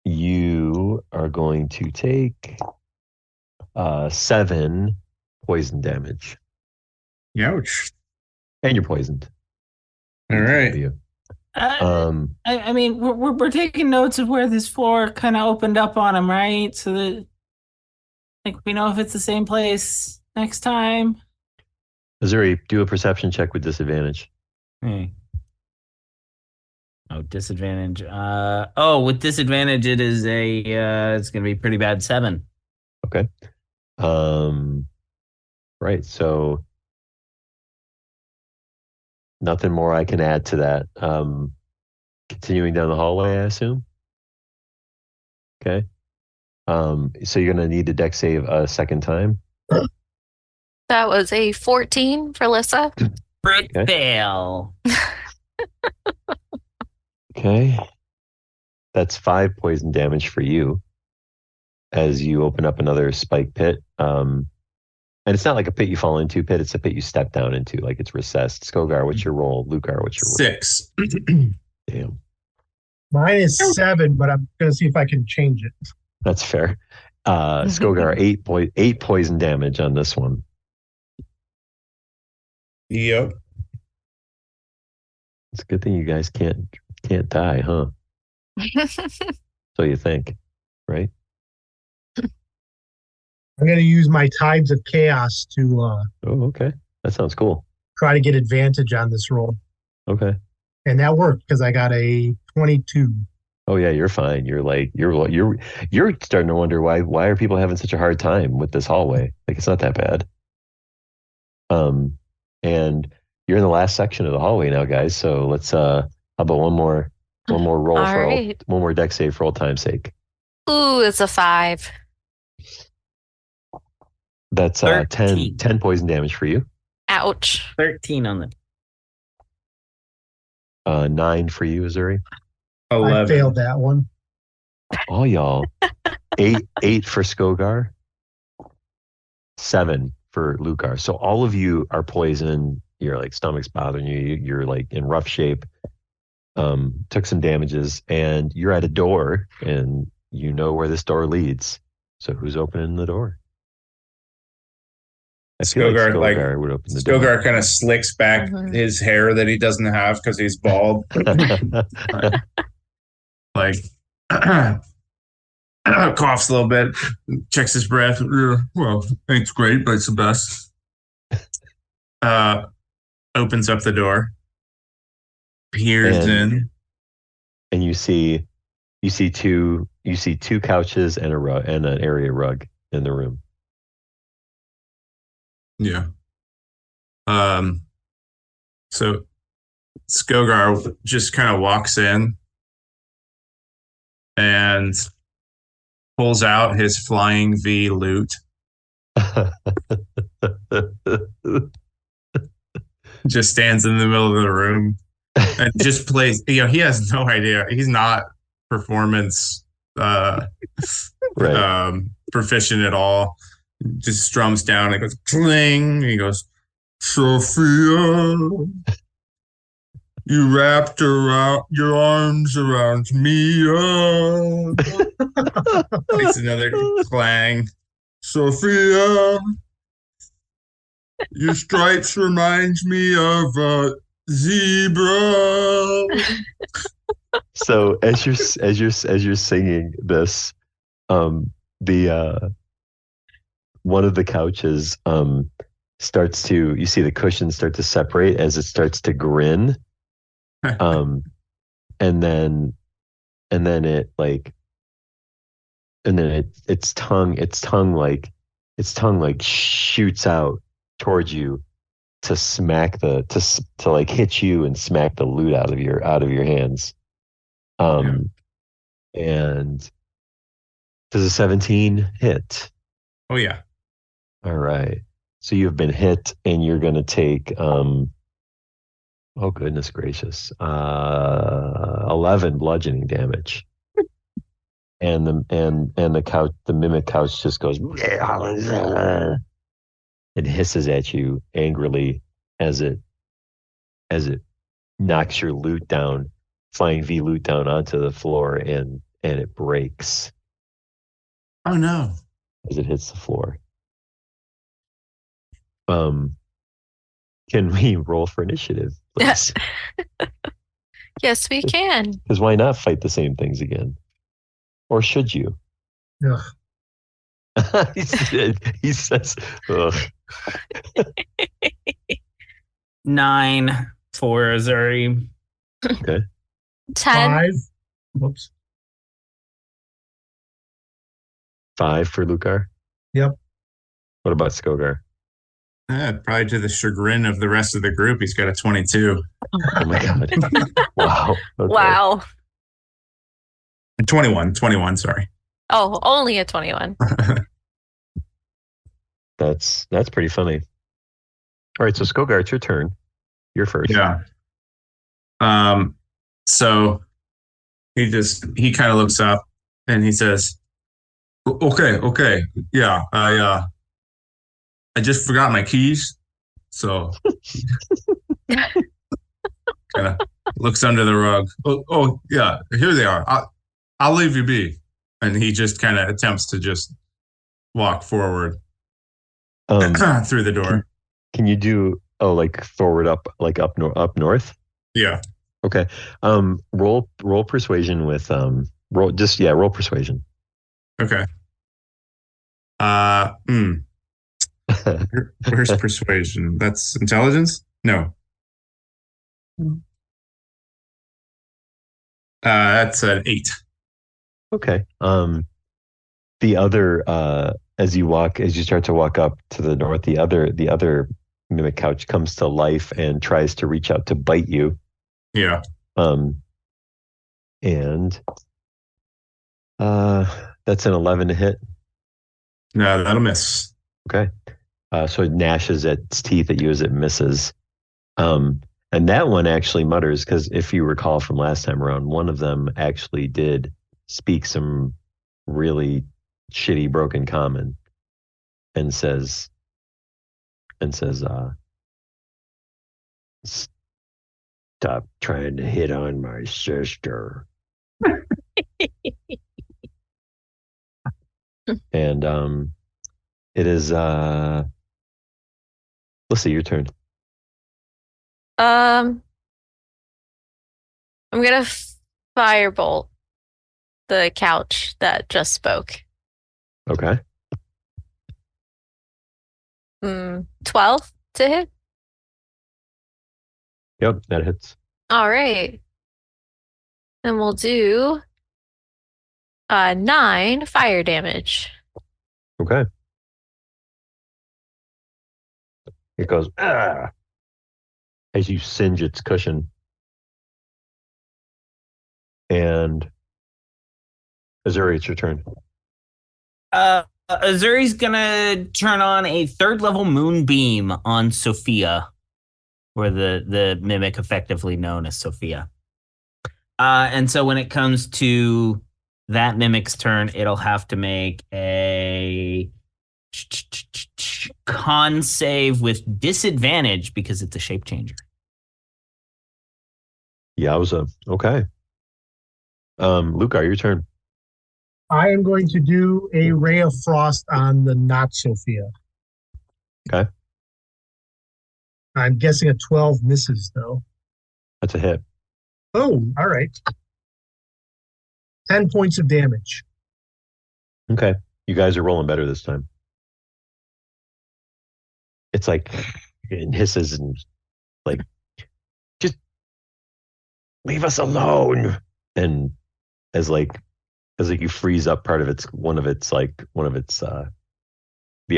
you are going to take 7 poison damage. Ouch. And you're poisoned. All right. I mean, we're taking notes of where this floor kind of opened up on him, right? So that we know if it's the same place next time. Azuri, do a perception check with disadvantage. Oh, disadvantage. With disadvantage, it is it's going to be pretty bad 7. Okay. Right. So nothing more I can add to that. Continuing down the hallway, I assume. Okay. So you're going to need to dex save a second time. That was a 14 for Lissa. Crit fail. Okay. That's 5 poison damage for you as you open up another spike pit. And it's not like a pit you fall into, pit. It's a pit you step down into, like it's recessed. Skogar, what's your roll? Lucar, what's your roll? 6. Damn, Mine is 7, but I'm gonna see if I can change it. that's fair. Skogar, 8 poison damage on this one. Yep. It's a good thing you guys can't die, huh? So you think, right? I'm gonna use my Tides of Chaos to Oh, okay. That sounds cool. try to get advantage on this roll, Okay. and that worked because I got a 22. Oh yeah, you're fine. You're starting to wonder why are people having such a hard time with this hallway? Like it's not that bad. And you're in the last section of the hallway now, guys. So let's how about one more roll All for right. one more deck save for old time's sake. Ooh, it's a 5. That's 13. 10 poison damage for you. Ouch. 13 on the 9 for you, Azuri. 11. I failed that one. All y'all. 8 for Skogar. 7 for Lucar. So all of you are poisoned. Your like stomach's bothering you. You're like in rough shape. Took some damages, and you're at a door, and you know where this door leads. So who's opening the door? I feel like Skogar would open the door. Skogar kind of slicks back his hair that he doesn't have because he's bald. Like coughs a little bit, checks his breath. Well, ain't great, but it's the best. Opens up the door, peers in, and you see two couches and a rug and an area rug in the room. Yeah. So Skogar just kind of walks in and pulls out his flying V lute. Just stands in the middle of the room and just plays. He has no idea. He's not performance proficient at all. Just strums down and goes cling. And he goes, Sophia, you wrapped around your arms around me. Makes another clang. Sophia, your stripes reminds me of a zebra. So as you're singing this, the one of the couches starts to, you see the cushions start to separate as it starts to grin, and then its tongue shoots out towards you to smack to like hit you and smack the loot out of your hands. And does a 17 hit? Oh yeah. All right. So you've been hit, and you're going to take oh goodness gracious, 11 bludgeoning damage. And the couch, the mimic couch, just goes and hisses at you angrily as it knocks your loot down, flying V loot down onto the floor, and it breaks. Oh no. As it hits the floor. Can we roll for initiative, please? Yes, we can. Because why not fight the same things again? Or should you? Ugh. He says, ugh. 9 for Azuri. Okay. 10. 5. Whoops. 5 for Lucar. Yep. What about Skogar? Probably to the chagrin of the rest of the group, he's got a 22. Oh my god! Wow. Okay. Wow. 21, sorry. Oh, only a 21. That's pretty funny. All right, so Skogar, it's your turn. You're first. Yeah. So he kind of looks up and he says, okay. Yeah, I just forgot my keys. So kind of looks under the rug. Oh yeah, here they are. I'll leave you be. And he just kind of attempts to just walk forward through the door. Can you do like forward up, like up north? Yeah. Okay. Roll persuasion with roll persuasion. Okay. Where's persuasion? That's intelligence? No. That's an 8. Okay. The other as you start to walk up to the north, the other mimic couch comes to life and tries to reach out to bite you. Yeah. And that's an 11 to hit. No, that'll miss. Okay. So it gnashes its teeth at you as it misses. And that one actually mutters, because if you recall from last time around, one of them actually did speak some really shitty broken common and says, stop trying to hit on my sister. And it is let's see, your turn. I'm gonna firebolt the couch that just spoke. Okay. 12 to hit. Yep, that hits. All right. Then we'll do 9 fire damage. Okay. It goes as you singe its cushion. And Azuri, it's your turn. Azuri's gonna turn on a 3rd level moonbeam on Sophia, or the mimic effectively known as Sophia. And so when it comes to that mimic's turn, it'll have to make a con save with disadvantage because it's a shape changer. Yowza. Okay. Luca, your turn. I am going to do a ray of frost on the not Sophia. Okay. I'm guessing a 12 misses, though. That's a hit. Oh, all right. 10 points of damage. Okay. You guys are rolling better this time. It's like it hisses and like, just leave us alone. And as you freeze up part of one of its the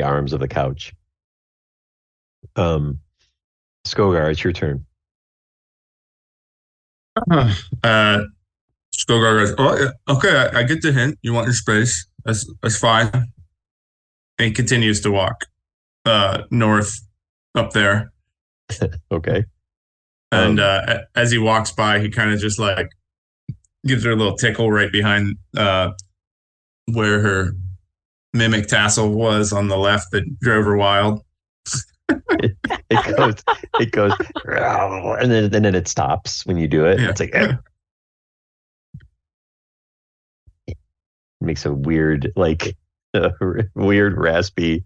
arms of the couch. Skogar, it's your turn. Skogar goes, oh, yeah, okay, I get the hint. You want your space. That's fine. And he continues to walk north up there. Okay. And as he walks by, he kind of just like gives her a little tickle right behind where her mimic tassel was on the left that drove her wild. it goes, and then it stops when you do it. Yeah. It's like, it makes a weird, raspy,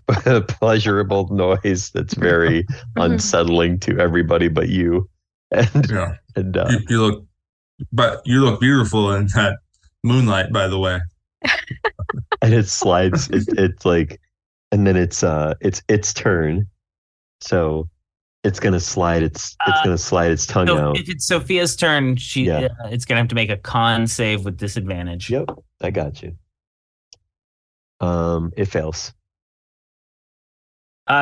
pleasurable noise that's very unsettling to everybody but you. And yeah, and you look beautiful in that moonlight, by the way. And it slides. It's like, and then it's its turn, so it's gonna slide its tongue out. If it's Sophia's turn, it's gonna have to make a con save with disadvantage. Yep, I got you. It fails.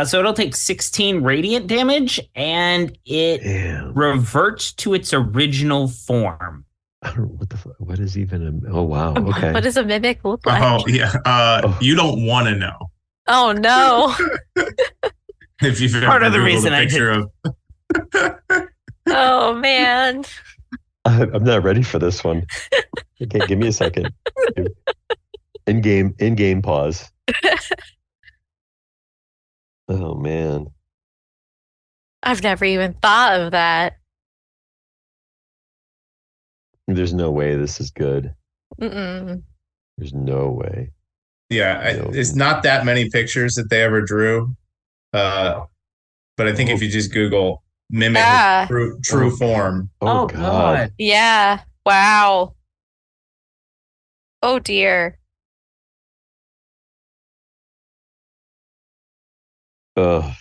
So it'll take 16 radiant damage, and it reverts to its original form. I don't know what is even oh wow, okay. What does a mimic look like? Oh yeah. You don't want to know. Oh no. If you've Part ever of the Googled reason a I picture did. of Oh man. I'm not ready for this one. Okay, give me a second. In game pause. Oh man. I've never even thought of that. There's no way this is good. Mm-mm. There's no way. Yeah, No. it's not that many pictures that they ever drew. But I think if you just Google mimic Ah. true form. Oh God. Yeah. Wow. Oh dear. Ugh.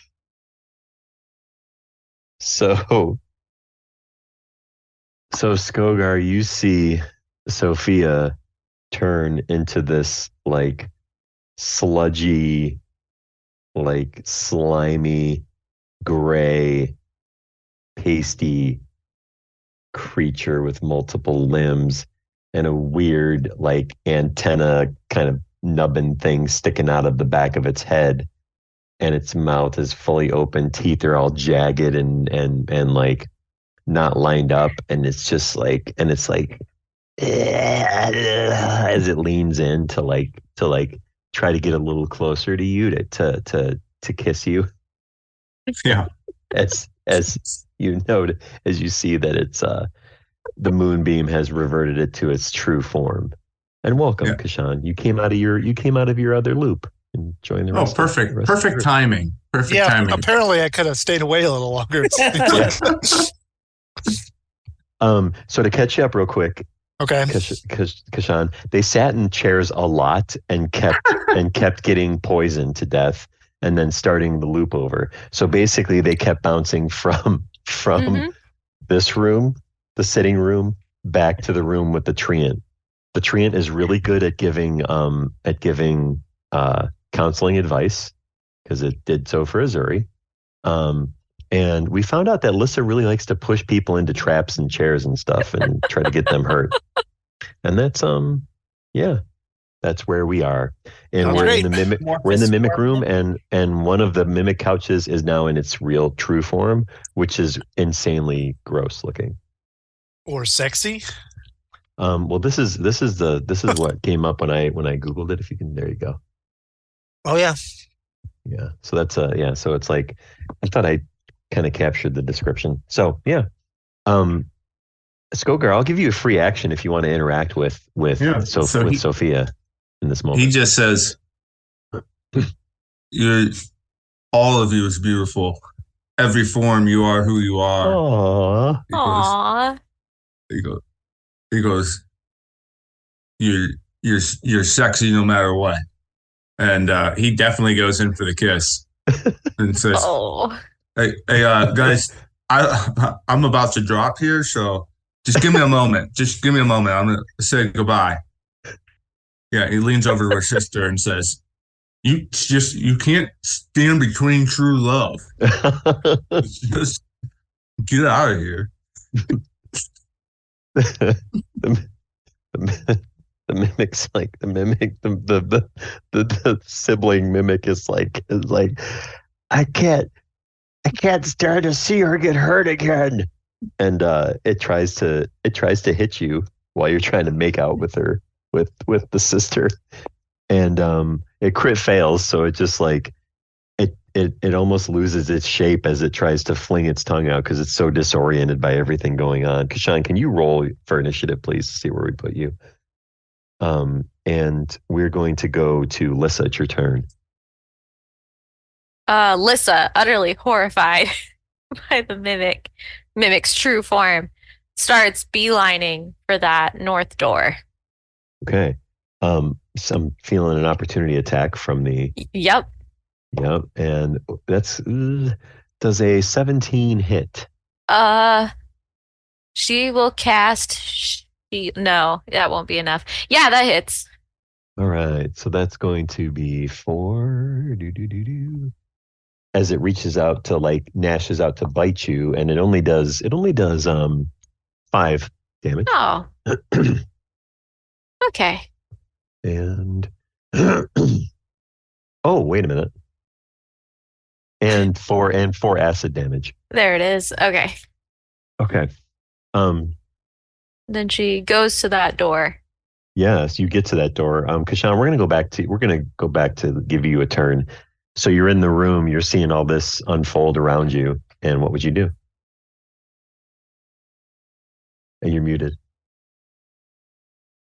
So Skogar, you see Sophia turn into this like sludgy, like slimy, gray, pasty creature with multiple limbs and a weird like antenna kind of nubbin thing sticking out of the back of its head, and its mouth is fully open, teeth are all jagged and like not lined up, and it's just like, and it's like as it leans in to try to get a little closer to you to kiss you. Yeah. As you note, as you see that it's the moonbeam has reverted it to its true form. And welcome, Kashan. You came out of your other loop and joined the rest. Perfect timing. Perfect timing. Apparently I could have stayed away a little longer. So to catch you up real quick, okay, Kashan, they sat in chairs a lot and kept getting poisoned to death and then starting the loop over. So basically they kept bouncing from this room, the sitting room, back to the room with the treant. The treant is really good at giving counseling advice, because it did so for Azuri. And we found out that Lissa really likes to push people into traps and chairs and stuff and try to get them hurt. And that's that's where we are. And we're in the mimic room, and one of the mimic couches is now in its real true form, which is insanely gross looking. Or sexy. Well, this is what came up when I Googled it. If you can, there you go. Oh yeah. Yeah. So that's so it's like, I thought I kind of captured the description. So yeah. Skogar, I'll give you a free action if you want to interact with Sophia in this moment. He just says, all of you is beautiful. Every form, you are who you are. Aww. He goes, you're sexy no matter what. And he definitely goes in for the kiss and says, hey guys, I'm about to drop here, so just give me a moment. I'm gonna say goodbye. Yeah, he leans over to her sister and says, you can't stand between true love. Just get out of here. The mimic's like the sibling mimic is like I can't stand to see her get hurt again, and it tries to hit you while you're trying to make out with her with the sister, and it crit fails, so it just like it almost loses its shape as it tries to fling its tongue out because it's so disoriented by everything going on. Kashan, can you roll for initiative, please, to see where we put you? And we're going to go to Lissa. It's your turn. Lissa, utterly horrified by the mimic's true form, starts beelining for that north door. Okay. So I'm feeling an opportunity attack from the. Yep. And that's does a 17 hit? She will cast. No, that won't be enough. Yeah, that hits. All right, so that's going to be 4. As it reaches out to gnashes out to bite you, and it only does 5 damage. Oh. Okay. And oh, wait a minute. And 4 acid damage. There it is. Okay. Okay. Then she goes to that door. Yes, you get to that door. Kashan, we're gonna go back to give you a turn. So you're in the room, you're seeing all this unfold around you, and what would you do? And you're muted.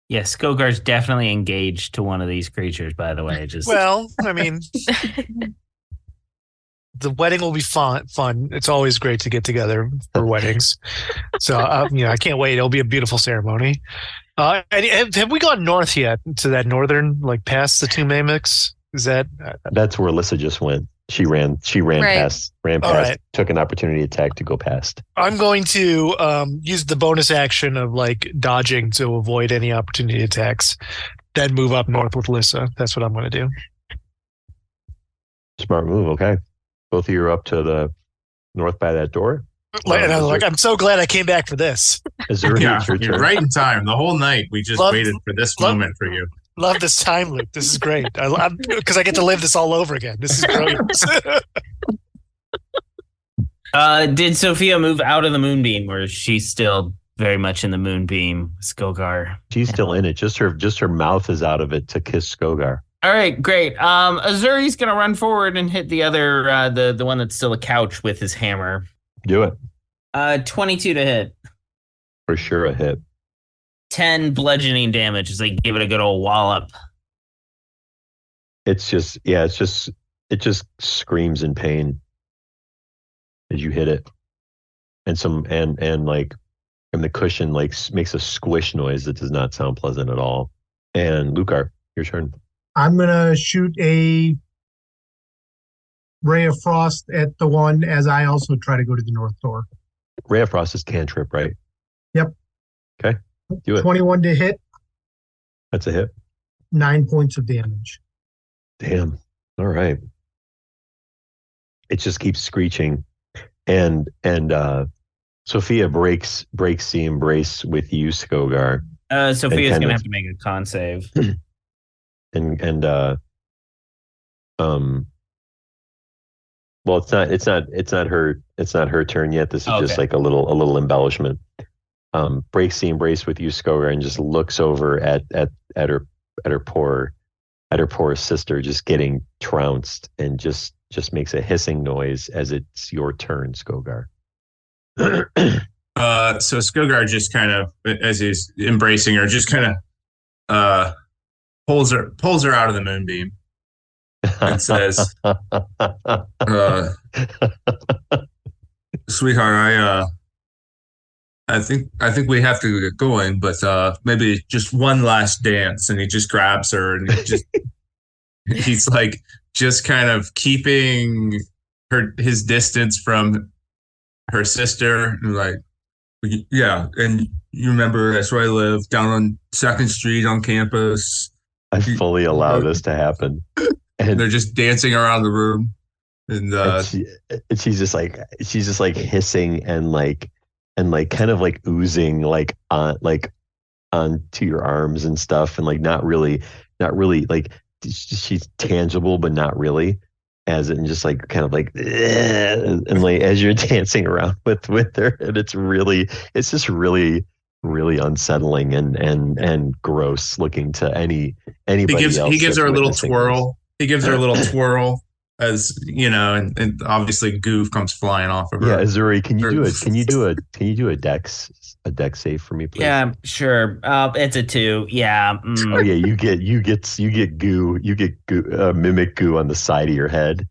Yes, Skogar's definitely engaged to one of these creatures, by the way. Well, I mean, the wedding will be fun. It's always great to get together for weddings. So, I can't wait. It'll be a beautiful ceremony. And have we gone north yet to that northern, like past the two mimics? Is that? That's where Alyssa just went. She ran Right. past, right. took an opportunity attack to go past. I'm going to use the bonus action of like dodging to avoid any opportunity attacks. Then move up north with Alyssa. That's what I'm going to do. Smart move. Okay, both of you are up to the north by that door. And I was like, I'm so glad I came back for this. Azuri, Yeah, it's your you're turn. right in time. The whole night we just waited for this moment for you. Love this time loop. This is great. Because I get to live this all over again. This is brilliant. Did Sophia move out of the moonbeam, or is she still very much in the moonbeam, Skogar? She's still in it. Just her mouth is out of it to kiss Skogar. All right, great. Azuri's gonna run forward and hit the other, the one that's still a couch with his hammer. Do it. 22 to hit. For sure, a hit. 10 bludgeoning damage as they give it a good old wallop. It just screams in pain as you hit it, and the cushion makes a squish noise that does not sound pleasant at all. And Lucar, your turn. I'm gonna shoot a ray of frost at the one as I also try to go to the north door. Ray of Frost is cantrip, right? Yep. Okay, do it. 21 to hit, That's a hit. 9 points of damage. Damn. All right. It just keeps screeching, and Sophia breaks the embrace with you, Skogar. Sophia's gonna have to make a con save. Well, it's not her turn yet. This is just Okay. like a little embellishment. Breaks the embrace with you, Skogar, and just looks over at her poor sister just getting trounced, and just makes a hissing noise as it's your turn, Skogar. So Skogar just kind of, as he's embracing her, just kind of pulls her out of the moonbeam and says, "Sweetheart, I think we have to get going, but maybe just one last dance." And he just grabs her, and he's like just kind of keeping his distance from her sister, and like, yeah, and you remember that's where I live, down on 2nd Street on campus. I fully allow this to happen. And they're just dancing around the room, and she's just like hissing and kind of like oozing like onto your arms and stuff, and like not really like she's tangible but not really, and just like kind of like and like as you're dancing around with her, and it's just really unsettling and gross looking to anybody else. He gives her a little witnessing twirl. this. He gives her a little twirl, as you know, and obviously goof comes flying off of her. Yeah, Azuri, can you do a dex save for me, please? Yeah, sure. It's a 2. Yeah. Oh yeah, you get goo, mimic goo on the side of your head,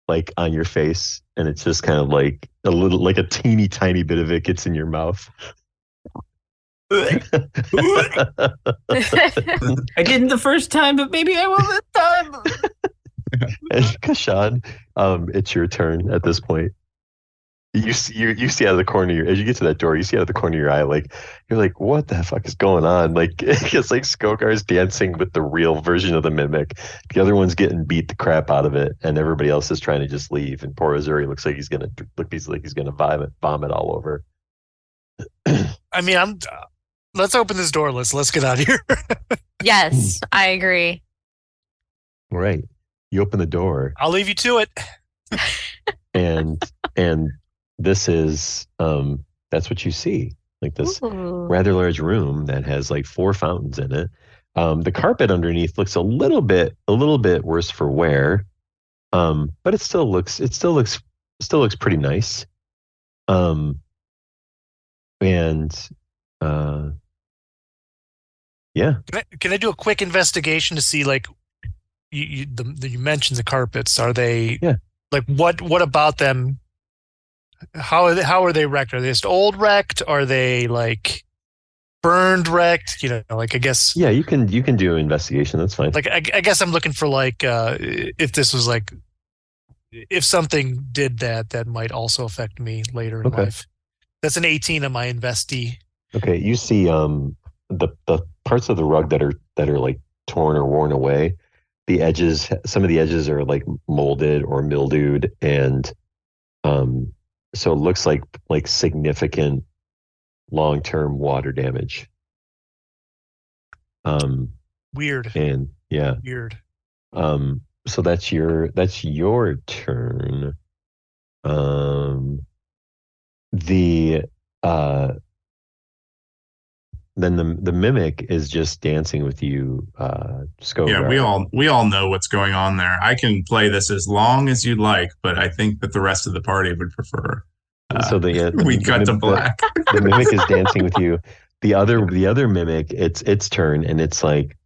like on your face, and it's just kind of like a teeny tiny bit of it gets in your mouth. I didn't the first time, but maybe I will this time. And Kashan, it's your turn at this point. You see out of the corner of your, as you get to that door, you see out of the corner of your eye, like you're like, what the fuck is going on? Like it's like Skogar's dancing with the real version of the mimic. The other one's getting beat the crap out of it, and everybody else is trying to just leave. And poor Azuri looks like he's gonna vomit all over. I mean, let's open this door. Let's get out of here. Yes, I agree. All right. You open the door, I'll leave you to it. and this is that's what you see. Like this Ooh. rather large room that has like 4 fountains in it. The carpet underneath looks a little bit worse for wear. But it still looks pretty nice. And yeah. Can I do a quick investigation to see, like, you mentioned the carpets? Are they like what about them? How are they wrecked? Are they just old wrecked? Are they like burned wrecked? Like, I guess. Yeah, you can do an investigation. That's fine. Like, I guess I'm looking for, like, if this was like, if something did that might also affect me later in life. That's an 18 on my investee. Okay, you see the parts of the rug that are like torn or worn away. The edges, some of the edges are like molded or mildewed, and so it looks like significant long-term water damage. Weird. And yeah. Weird. So that's your turn. Then the mimic is just dancing with you, Skogar. Yeah, we all know what's going on there. I can play this as long as you'd like, but I think that the rest of the party would prefer. So we cut to black. The mimic is dancing with you. The other mimic, its turn, and it's like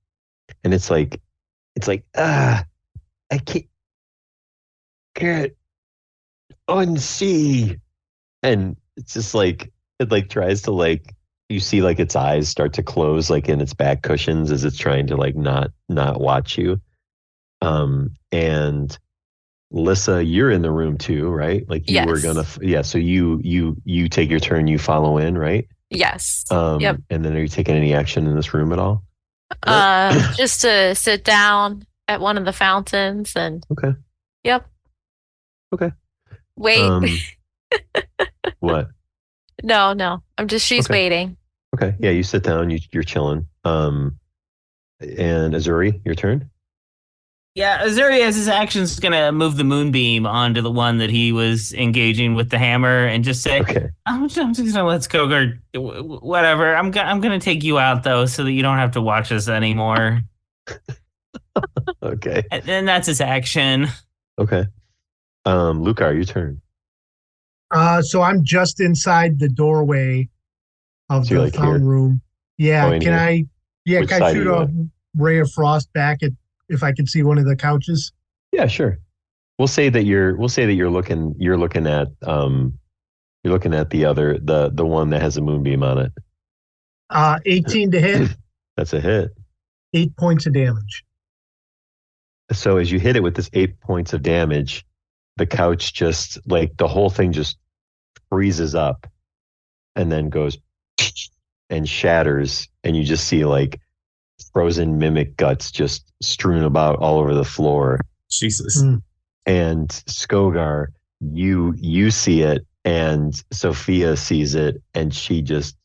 I can't unsee, and it's just like it like tries to like. You see like its eyes start to close like in its back cushions as it's trying to like not watch you. And Lissa, you're in the room too, right? Like you were gonna, so you take your turn, you follow in, right? Yes. Yep. And then are you taking any action in this room at all? Just to sit down at one of the fountains and. Okay. Yep. Okay. Wait. What? No. She's waiting. Okay. Yeah, you sit down, you're chilling. And Azuri, your turn? Yeah, Azuri, as his action's gonna move the moonbeam onto the one that he was engaging with the hammer and just say, I'm just gonna let Skogar, whatever. I'm gonna take you out though, so that you don't have to watch us anymore. Okay. And that's his action. Okay. Lucar, your turn. So I'm just inside the doorway of the fountain room. Yeah, can I shoot a ray of frost back at if I can see one of the couches? Yeah, sure. We'll say that you're looking at the one that has a moonbeam on it. 18 to hit. That's a hit. 8 points of damage. So as you hit it with this 8 points of damage, the couch just like the whole thing just freezes up and then goes and shatters, and you just see like frozen mimic guts just strewn about all over the floor. Jesus. And Skogar, you see it, and Sophia sees it, and she just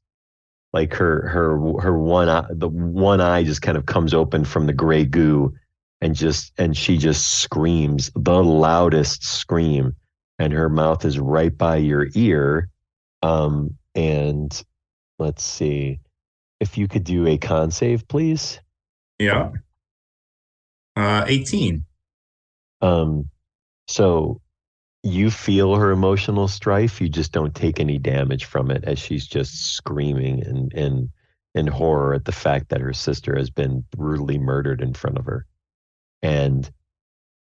like her one eye, the one eye just kind of comes open from the gray goo, and she just screams the loudest scream, and her mouth is right by your ear. And let's see if you could do a con save, please. Yeah. 18. So you feel her emotional strife. You just don't take any damage from it as she's just screaming in horror at the fact that her sister has been brutally murdered in front of her. And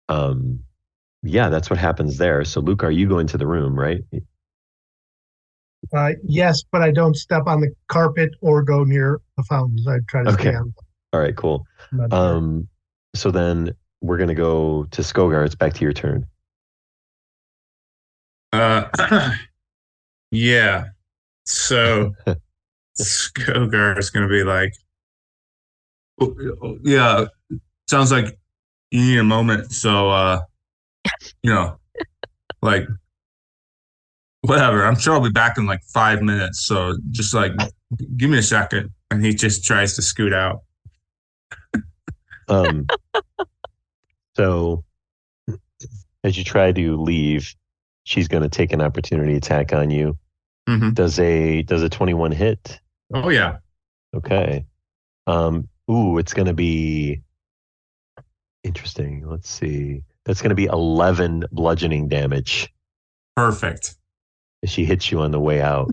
that's what happens there. So Luke, are you going to the room, right? Yes, but I don't step on the carpet or go near the fountains. I try to stay on. All right, cool. So then we're going to go to Skogar. It's back to your turn. Yeah. So Skogar is going to be like, yeah, sounds like you need a moment. So, like, whatever. I'm sure I'll be back in like 5 minutes. So just like, give me a second. And he just tries to scoot out. So as you try to leave, she's going to take an opportunity attack on you. Mm-hmm. Does a 21 hit? Oh yeah. Okay. It's going to be interesting. Let's see. That's going to be 11 bludgeoning damage. Perfect. She hits you on the way out.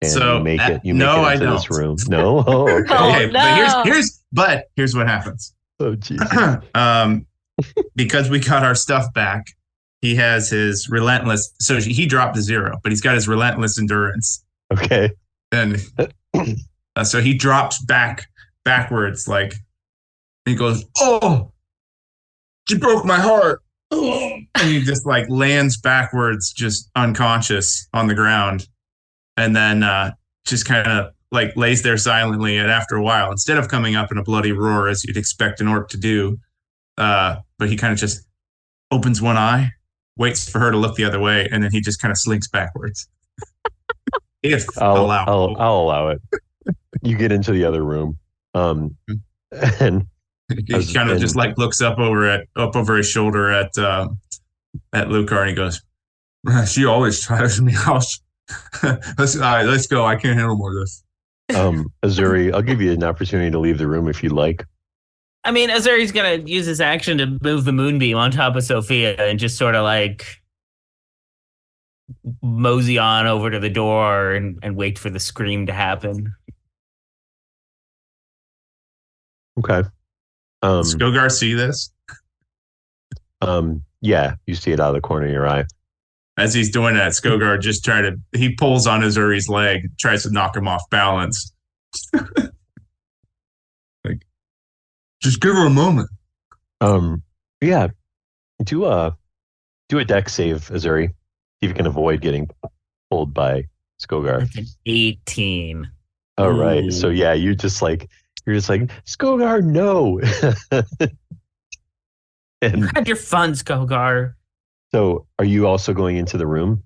And So you make it no, I into don't. this room. No? Oh, okay. Oh, Okay, no. but here's what happens. Oh, Jesus. Because we got our stuff back, he has his relentless. So he dropped to 0, but he's got his relentless endurance, Okay. and so he drops backwards, like he goes, "Oh, she broke my heart," and he just like lands backwards, just unconscious on the ground, and then just kind of like lays there silently. And after a while, instead of coming up in a bloody roar as you'd expect an orc to do, but he kind of just opens one eye, waits for her to look the other way, and then he just kind of slinks backwards. If I'll allowable. allow it. You get into the other room. And He kind of just like looks up over his shoulder at Lucar, and he goes, "She always tires me out. Let's go. I can't handle more of this." Azuri, I'll give you an opportunity to leave the room if you'd like. I mean, Azuri's gonna use his action to move the moonbeam on top of Sophia and just sort of like mosey on over to the door and wait for the scream to happen. Okay. Does Skogar see this? Yeah, you see it out of the corner of your eye. As he's doing that, Skogar just he pulls on Azuri's leg, tries to knock him off balance. Like, just give her a moment. Yeah. Do a dex save, Azuri. See if you can avoid getting pulled by Skogar. That's an 18. All right. So yeah, you're just like Skogar, no. You had your fun, Skogar. So are you also going into the room,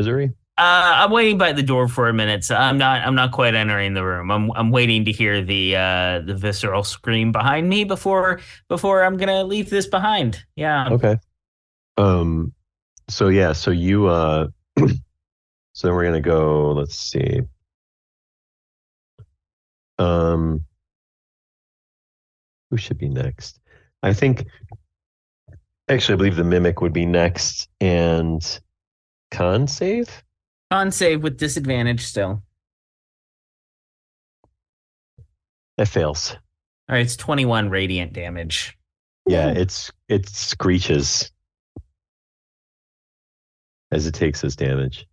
Azuri? I'm waiting by the door for a minute, so I'm not quite entering the room. I'm waiting to hear the visceral scream behind me before I'm gonna leave this behind. Yeah. Okay. So yeah, so you so then we're gonna go, let's see. Who should be next? I believe the mimic would be next, and con save? Con save with disadvantage still. That fails. All right, it's 21 radiant damage. Yeah, it screeches as it takes this damage.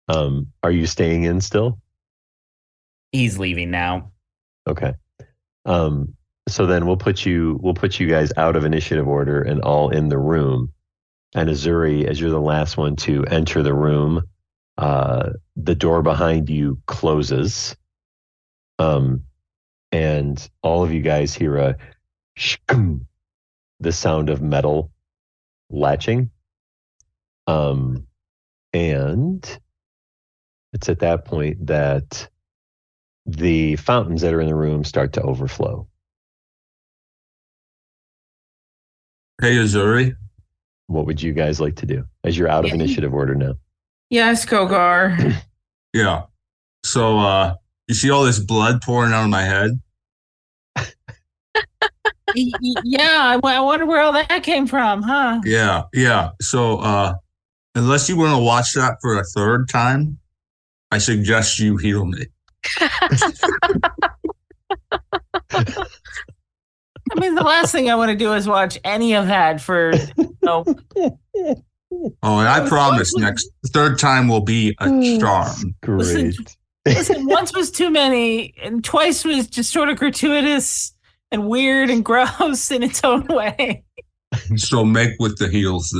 Are you staying in still? He's leaving now. Okay. So then we'll put you guys out of initiative order and all in the room. And Azuri, as you're the last one to enter the room, the door behind you closes. And all of you guys hear a shkum, the sound of metal latching. And it's at that point that the fountains that are in the room start to overflow. Hey, Azuri. What would you guys like to do as you're out of initiative order now? Yes, Kogar. Yeah. So, you see all this blood pouring out of my head? Yeah, I wonder where all that came from, huh? Yeah. So, unless you want to watch that for a third time, I suggest you heal me. I mean, the last thing I want to do is watch any of that for. Oh, and I promise third time will be a charm. Great. Listen, once was too many, and twice was just sort of gratuitous and weird and gross in its own way. So make with the heels,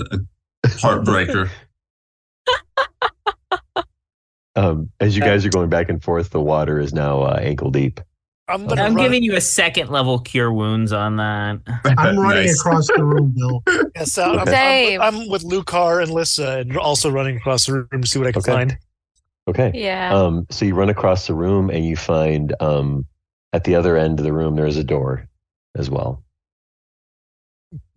heartbreaker. As you guys are going back and forth, the water is now ankle deep. I'm giving you a second level cure wounds on that. I'm running across the room, Bill. Yeah, so I'm with Lucar and Lissa and also running across the room to see what I can find. Okay. Yeah. So you run across the room and you find at the other end of the room there's a door as well.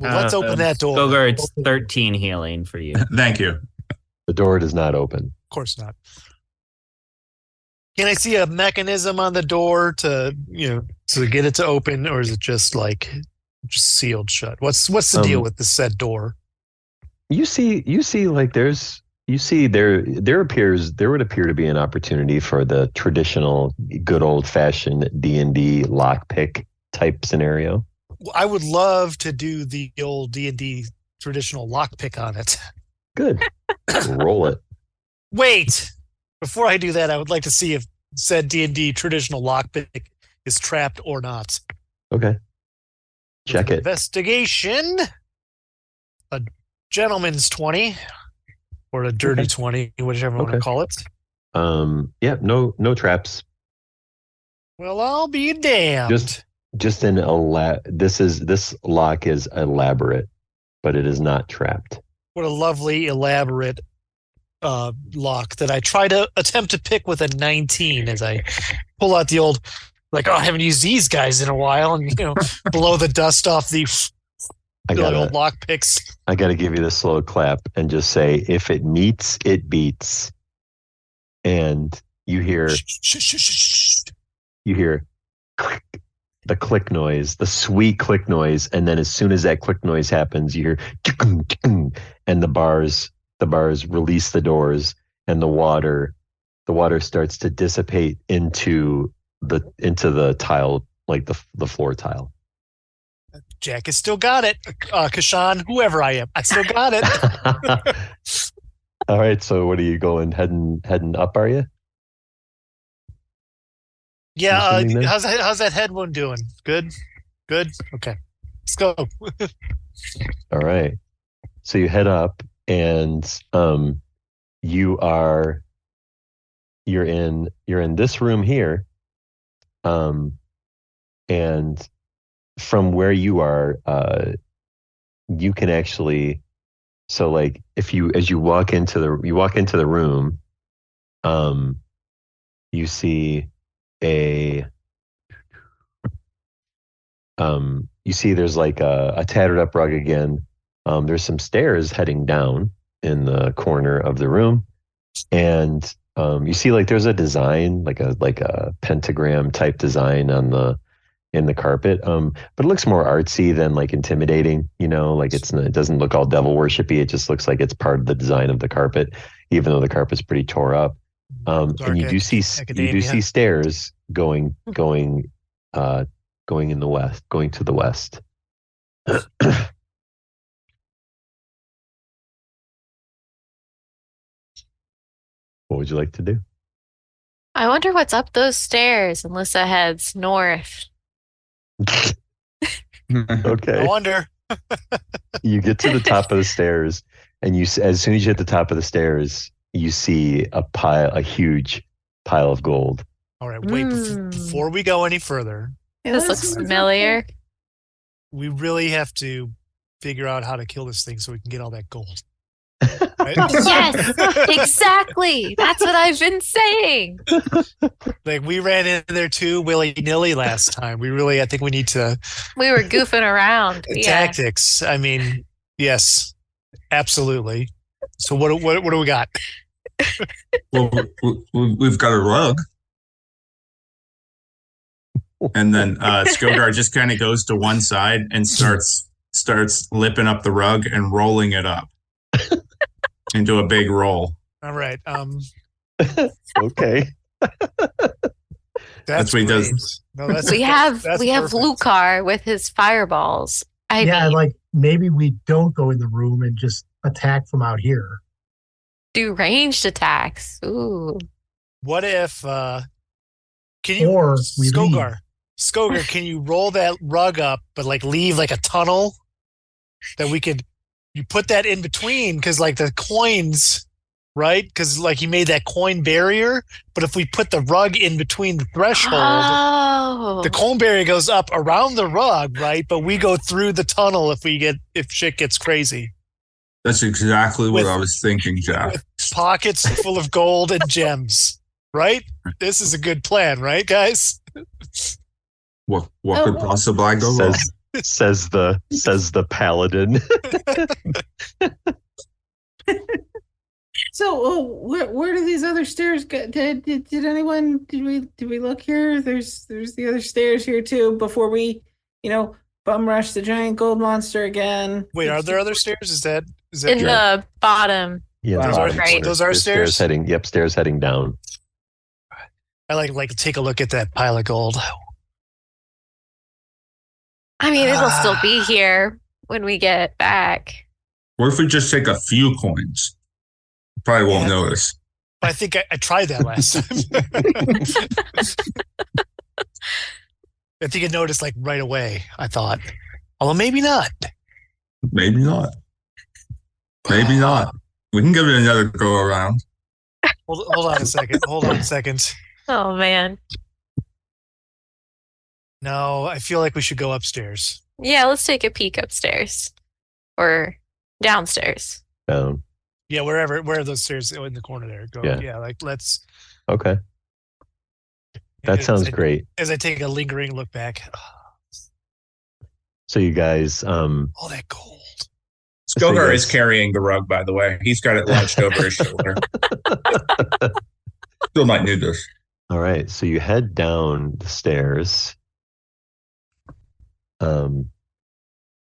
Well, let's open that door. Skogar, it's 13 healing for you. Thank you. The door does not open. Of course not. Can I see a mechanism on the door to get it to open, or is it just sealed shut? What's the deal with the said door? You see like there would appear to be an opportunity for the traditional good old fashioned D&D lockpick type scenario. I would love to do the old D&D traditional lockpick on it. Good. Roll it. Wait, before I do that, I would like to see if said D&D traditional lockpick is trapped or not. Okay. Check it. Investigation. A gentleman's 20 or a dirty 20, whichever you want to call it. Yeah, no traps. Well, I'll be damned. Just this lock is elaborate, but it is not trapped. What a lovely elaborate lock that I try to attempt to pick with a 19 as I pull out the old, I haven't used these guys in a while, and blow the dust off the old lock picks. I got to give you the slow clap and just say, if it meets, it beats. And you hear click, the click noise, the sweet click noise, and then as soon as that click noise happens, you hear and the bars release the doors, and the water starts to dissipate into the tile, like the floor tile. Jack has still got it. Kashan, whoever I am, I still got it. All right, so what are you going heading up, are you? Yeah, how's that head one doing? Good? Okay. Let's go. All right. So you head up, and you're in this room here. And from where you are, you can actually, so like as you walk into the room, you see there's like a tattered up rug again. There's some stairs heading down in the corner of the room, and you see like there's a design, like a pentagram type design in the carpet, but it looks more artsy than like intimidating. Like it doesn't look all devil worshipy. It just looks like it's part of the design of the carpet, even though the carpet's pretty tore up. And you do see stairs going in the west, going to the west. What would you like to do? I wonder what's up those stairs. Alyssa heads north. Okay. I wonder. You get to the top of the stairs, and as soon as you hit the top of the stairs, you see a huge pile of gold. All right, wait, before we go any further. This looks familiar. We really have to figure out how to kill this thing so we can get all that gold. Right? Yes, exactly. That's what I've been saying. Like, we ran in there too willy-nilly last time. I think we need to. We were goofing around. Tactics. I mean, yes, absolutely. So what do we got? Well, we've got a rug. And then Skogar just kind of goes to one side and starts lipping up the rug and rolling it up into a big roll. All right. Okay. That's what he does. No, we have Lucar with his fireballs. Like maybe we don't go in the room and just attack from out here. Do ranged attacks. Ooh. What if can you Skogar, can you roll that rug up but like leave like a tunnel that you put that in between, because like the coins, right? Because like you made that coin barrier, but if we put the rug in between the threshold, the coin barrier goes up around the rug, right? But we go through the tunnel if shit gets crazy. That's exactly what I was thinking, Jack. Pockets full of gold and gems, right? This is a good plan, right, guys? What could possibly go wrong? Says the paladin. So, where do these other stairs go? Did anyone? Did we look here? There's the other stairs here too. Before we, bum rush the giant gold monster again. Wait, are there other stairs? Is that In the bottom. Yeah, Wow. the bottom Right. corner. Those are There's stairs? heading. Yep, stairs heading down. I like to take a look at that pile of gold. I mean, it'll still be here when we get back. What if we just take a few coins? Probably won't notice. I think I tried that last time. I think it noticed like right away. I thought, although maybe not. Maybe not. Maybe not. We can give it another go around. Hold on a second. Hold on a second. Oh, man. No, I feel like we should go upstairs. Yeah, let's take a peek upstairs. Or downstairs. Down. Yeah, where those stairs in the corner there. Go. Yeah. Yeah, let's. Okay. That sounds great. As I take a lingering look back. So you guys, all that gold. Skogar is carrying the rug, by the way. He's got it launched over his shoulder. Still might need this. All right. So you head down the stairs.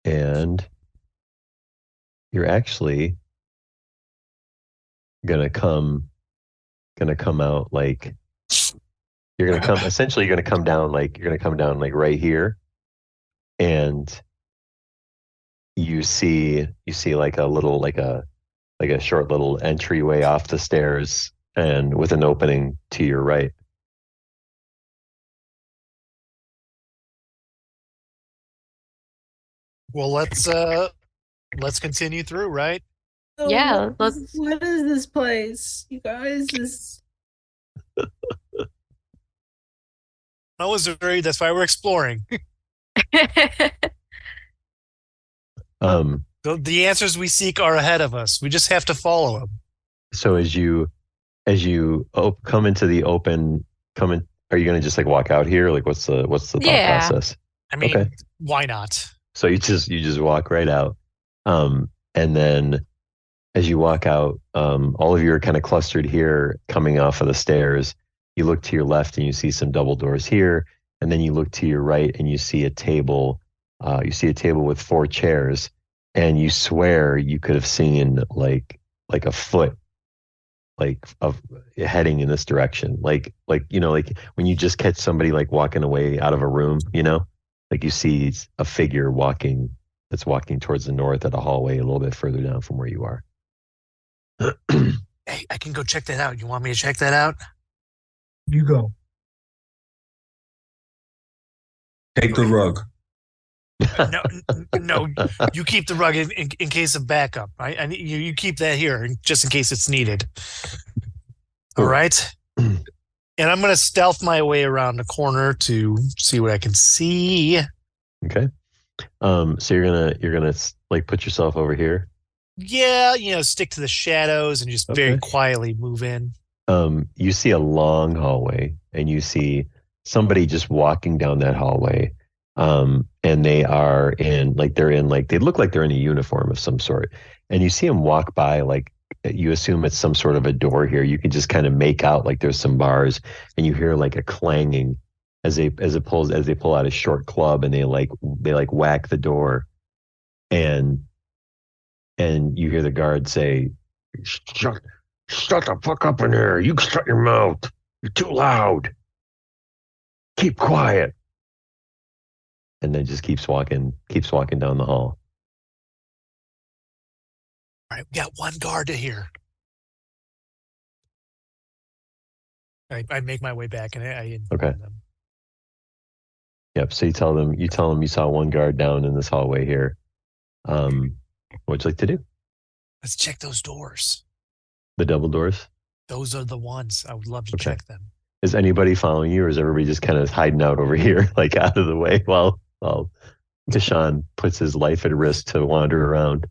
And you're actually gonna come out like you're gonna come essentially you're gonna come down like right here, and you see like a short little entryway off the stairs and with an opening to your right. Well, let's continue through, right? So Yeah, What is this place, you guys? I was worried. That's why we're exploring. The answers we seek are ahead of us. We just have to follow them. So as you come into the open, are you going to just like walk out here? Like what's the thought process? I mean, Okay. Why not? So you just walk right out. And then as you walk out, all of you are kind of clustered here coming off of the stairs. You look to your left and you see some double doors here. And then you look to your right and you see a table. You see a table with 4 chairs, and you swear you could have seen like a foot of heading in this direction. Like when you just catch somebody like walking away out of a room, like you see a figure that's walking towards the north at a hallway a little bit further down from where you are. Hey, I can go check that out. You want me to check that out? You go. Take the rug. No. You keep the rug in case of backup. Right? I need you keep that here just in case it's needed. All right. And I'm going to stealth my way around the corner to see what I can see. Okay. So you're gonna like put yourself over here. Yeah, stick to the shadows and just very quietly move in. You see a long hallway, and you see somebody just walking down that hallway. And they look like they're in a uniform of some sort. And you see them walk by, like you assume it's some sort of a door here. You can just kind of make out like there's some bars, and you hear like a clanging as they pull out a short club, and they whack the door, and you hear the guard say, shut the fuck up in there. You shut your mouth. You're too loud. Keep quiet. And then just keeps walking down the hall. All right, we got one guard to here. I make my way back, and I Okay. Yep. So you tell them you saw one guard down in this hallway here. What would you like to do? Let's check those doors. The double doors? Those are the ones. I would love to check them. Is anybody following you, or is everybody just kind of hiding out over here, like out of the way while Kashan puts his life at risk to wander around?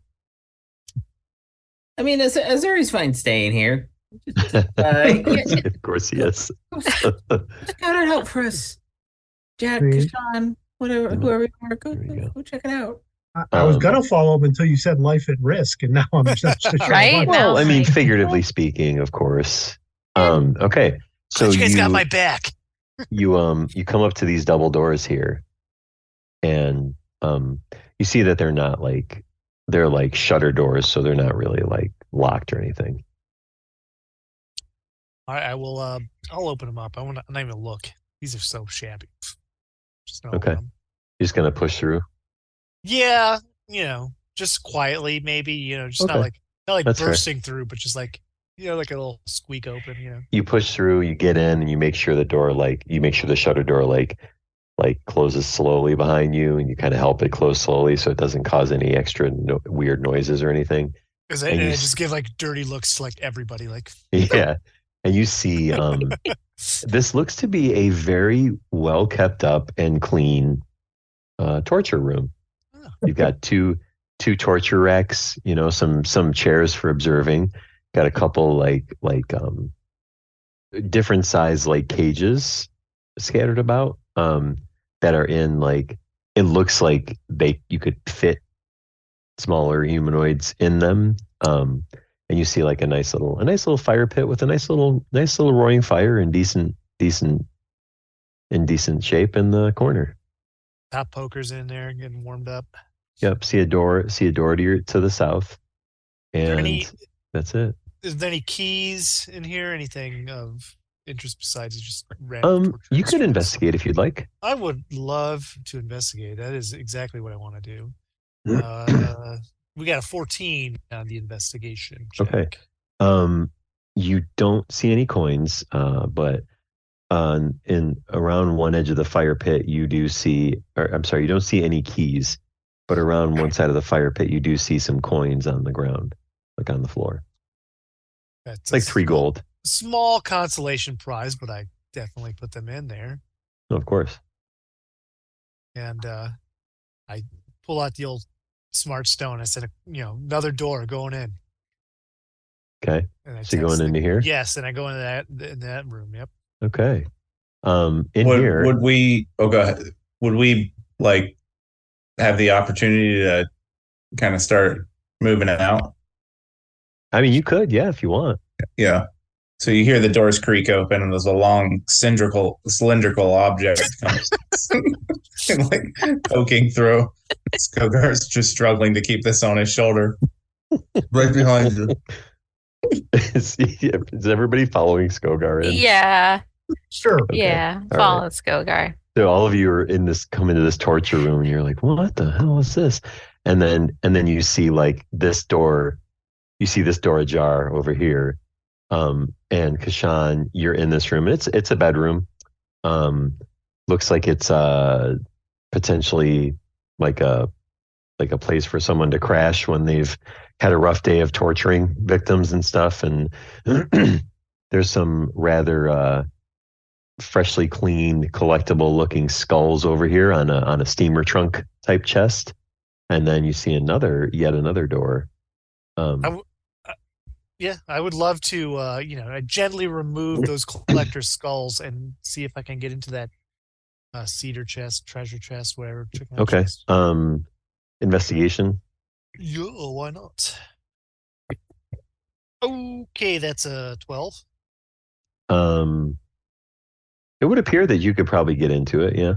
I mean, Azuri's fine staying here. Of course he is. Scout it out for us. Jack, Kashan, whoever you are, go check it out. I was gonna follow up until you said life at risk, and now I'm just sure. Right? Well, Now I mean, it's like- figuratively speaking, of course. Okay. So you guys got my back. you come up to these double doors here, and you see that they're not like they're like shutter doors, so they're not really like locked or anything. All right, I will. I'll open them up. I'm not even look. These are so shabby. Just gonna Okay. open 'em. You're just gonna push through. Yeah, just quietly, maybe. Just Okay. not like That's fair. bursting through, but just like like a little squeak open. You push through, you get in, and you make sure you make sure the shutter door like closes slowly behind you, and you kind of help it close slowly so it doesn't cause any extra weird noises or anything. Because I just give like dirty looks to like everybody. Like Yeah, and you see this looks to be a very well kept up and clean torture room. Oh. You've got two torture racks, some chairs for observing. Got a couple like different size like cages scattered about that are in like it looks like you could fit smaller humanoids in them. And you see like a nice little fire pit with a nice little roaring fire in decent shape in the corner. top pokers in there getting warmed up. Yep. See a door to the south. And that's it. Is there any keys in here? Anything of interest besides just random torture You could instruments? investigate if you'd like. I would love to investigate. That is exactly what I want to do. We got a 14 on the investigation check. Okay. You don't see any coins, but in around one edge of the fire pit, you do see, or I'm sorry, you don't see any keys, but around one side of the fire pit, you do see some coins on the ground, like on the floor. That's Like 3 gold. Small consolation prize, but I definitely put them in there. Of course. And I pull out the old smart stone. I said, another door going in. Okay. And I So you're going into here? Yes, and I go into that room. Yep. Okay. Here. Would we? Oh, go ahead. Would we like have the opportunity to kind of start moving it out? I mean, you could, yeah, if you want. Yeah. So you hear the doors creak open, and there's a long cylindrical object comes like poking through. Skogar's just struggling to keep this on his shoulder, right behind you. Is everybody following Skogar in? Yeah. Sure. Okay. Yeah. All Follow right. Skogar. So all of you are come into this torture room, and you're like, "What the hell is this?" And then you see like this door. You see this door ajar over here. And Kashan, you're in this room. It's a bedroom. Looks like it's potentially like a place for someone to crash when they've had a rough day of torturing victims and stuff. And there's some rather freshly cleaned, collectible looking skulls over here on a steamer trunk type chest. And then you see yet another door. Yeah, I would love to, I gently remove those collector skulls and see if I can get into that cedar chest, treasure chest, whatever. Okay. Chest. Investigation. Yeah, why not? Okay, that's a 12. It would appear that you could probably get into it. Yeah.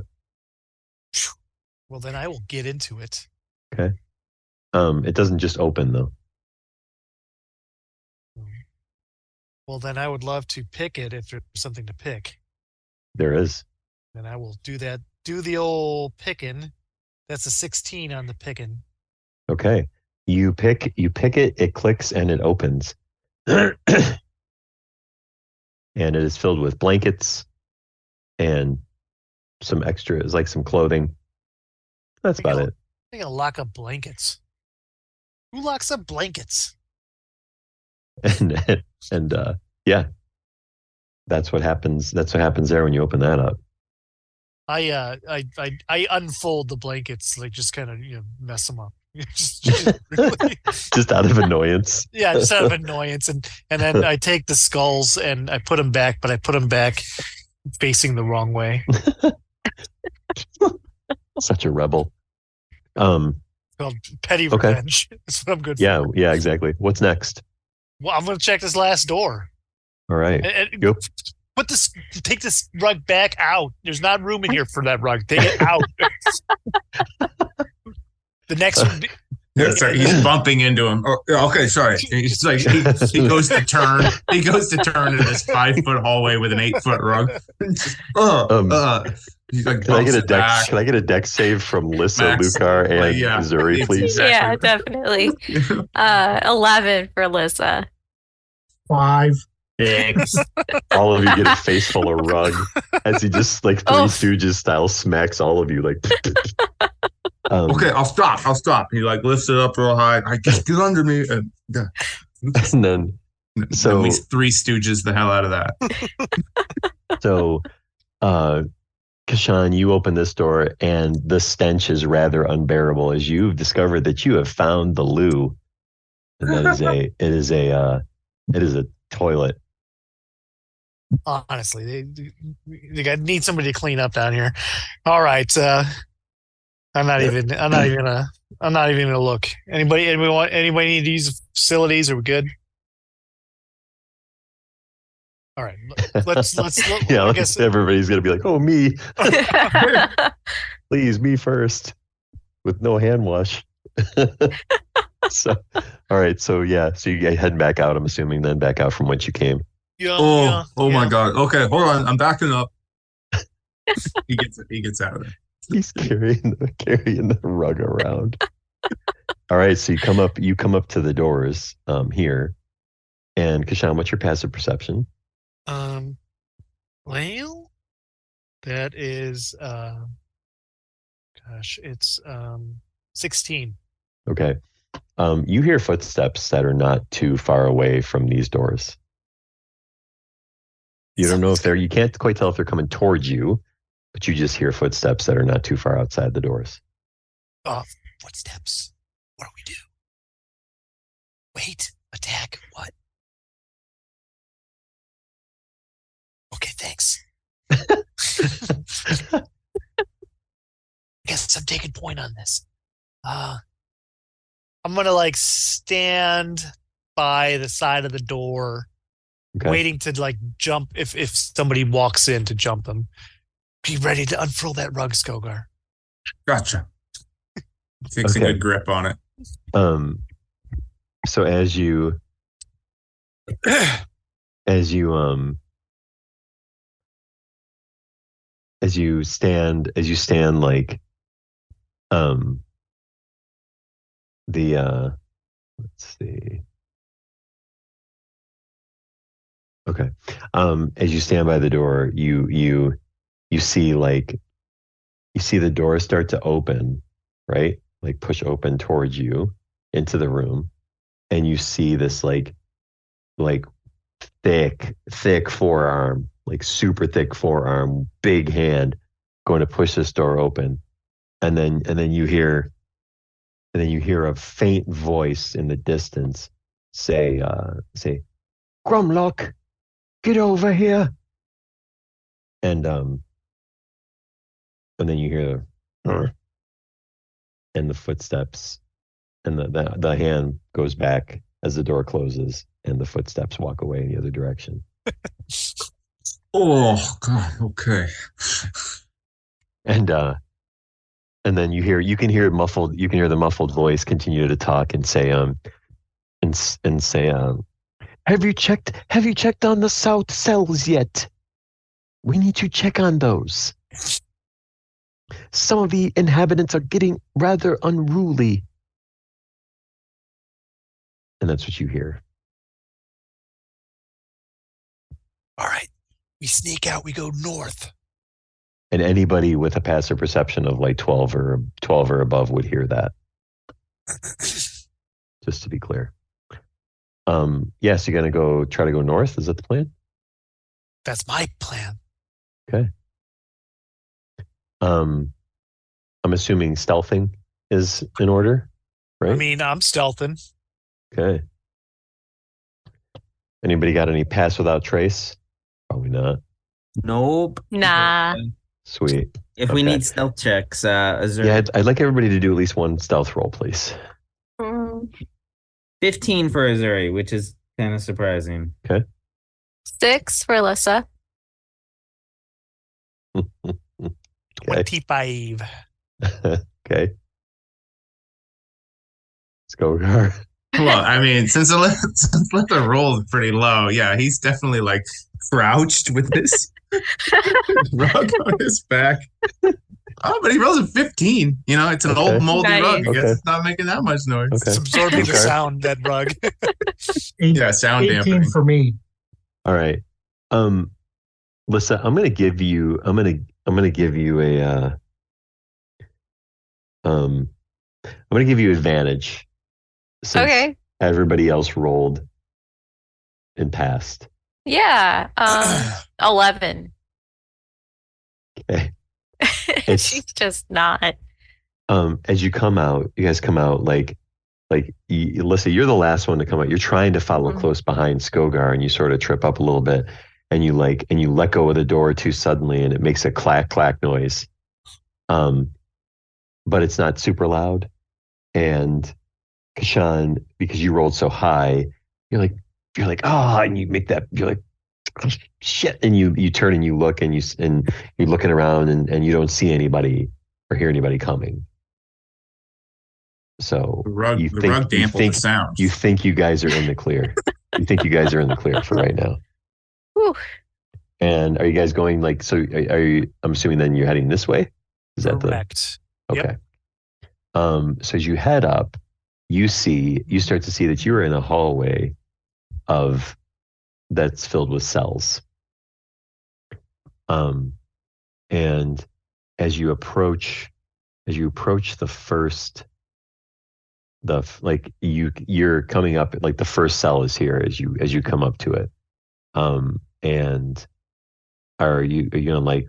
Well, then I will get into it. Okay. It doesn't just open though. Well, then I would love to pick it if there's something to pick. There is. Then I will do that. Do the old picking. That's a 16 on the picking. Okay. You pick it, it clicks and it opens. And it is filled with blankets and some extras, like some clothing. That's about it. I'm gonna lock up blankets. Who locks up blankets? And yeah, that's what happens. That's what happens there when you open that up. I unfold the blankets, like just kind of mess them up. just really, Just out of annoyance. yeah, just out of annoyance, and then I take the skulls and I put them back, but I put them back facing the wrong way. Such a rebel. Well, petty Okay. revenge. That's what I'm good Yeah, for. yeah, exactly. What's next? Well, I'm going to check this last door. All right. And Go. take this rug back out. There's not room in here for that rug. Take it out. The next one. Yeah, sorry, he's bumping into him. Oh, okay, sorry. He's like he goes to turn. He goes to turn in this 5-foot hallway with an 8-foot rug. He's like, Can I get a bumps it back. deck? Can I get a deck save from Lissa, Max. Lucar, and Yeah. Missouri, please? Yeah, Exactly. definitely. 11 for Lissa. 5. 6. All of you get a face full of rug as he just like Three Stooges style smacks all of you like. Okay, I'll stop. He like lifts it up real high. I just get under me. And then So we Three Stooges the hell out of that. So, Kashan, you open this door, and the stench is rather unbearable as you've discovered that you have found the loo, and it is a toilet. Honestly, they need somebody to clean up down here. All right, I'm not even gonna look. Anybody need to use the facilities? Are we good? All right, let's Yeah, I guess everybody's gonna be like, "Oh, me, please, me first," with no hand wash. So, all right, so yeah, so you guys heading back out. I'm assuming then back out from whence you came. Oh my God. Okay, hold on. I'm backing up. He gets out of there. He's carrying the rug around. All right, so you come up to the doors here, and Kashan, what's your passive perception? Well, that is it's 16. Okay. You hear footsteps that are not too far away from these doors. You don't know if you can't quite tell if they're coming towards you, but you just hear footsteps that are not too far outside the doors. Footsteps. What do we do? Wait, attack, what? Okay, thanks. Guess I'm taking point on this. I'm gonna stand by the side of the door, waiting to jump if somebody walks in to jump them. Be ready to unfurl that rug, Skogar. Gotcha. Takes a good grip on it. So as you stand let's see. Okay. As you stand by the door, you see the door start to open, right? Like push open towards you into the room, and you see this like thick forearm, like super thick forearm, big hand going to push this door open. And then you hear a faint voice in the distance say, "Grumlock, get over here." And then you hear and the footsteps, and the hand goes back as the door closes, and the footsteps walk away in the other direction. Oh God. Okay. And then you can hear the muffled voice continue to talk and say, have you checked on the south cells yet? We need to check on those. Some of the inhabitants are getting rather unruly. And that's what you hear. All right. We sneak out, we go north. And anybody with a passive perception of 12 or above would hear that. Just to be clear. Yes, you're going to try to go north. Is that the plan? That's my plan. Okay. I'm assuming stealthing is in order, right? I mean, I'm stealthing. Okay. Anybody got any pass without trace? Probably not. Nope. Nah. Sweet. If we Okay. need stealth checks, is there Yeah, I'd like everybody to do at least one stealth roll, please. 15 for Azuri, which is kind of surprising. 6 for Alyssa. Okay. 25. Okay. Let's go, Gar. Well, I mean, since Alyssa rolled pretty low, yeah, he's definitely like crouched with his rug on his back. Oh, but he rolls a 15. You know, it's an Okay. old moldy Nice. rug. I guess Okay. it's not making that much noise. Okay. It's absorbing the Okay. sound, that rug. Yeah, sound 18 dampening. for me. All right. Lissa, I'm gonna give you a I'm gonna give you advantage since Okay. everybody else rolled and passed. Yeah. 11. Okay. She's just not. As you guys come out Alyssa, you're the last one to come out. You're trying to follow Mhm. close behind Skogar, and you sort of trip up a little bit, and you let go of the door too suddenly, and it makes a clack clack noise. But it's not super loud. And Kashan, because you rolled so high, you're like, and you make that, you're like, shit, and you turn and you look and you're looking around and you don't see anybody or hear anybody coming. So The rug you dampened the sound. You think you guys are in the clear. You think you guys are in the clear for right now. Whew. And are you guys going are you, I'm assuming then you're heading this way? Is that Correct. okay. So as you head up, you start to see that you're in a hallway that's filled with cells. And as you approach the first, you're coming up, like the first cell is here as you come up to it. And are you gonna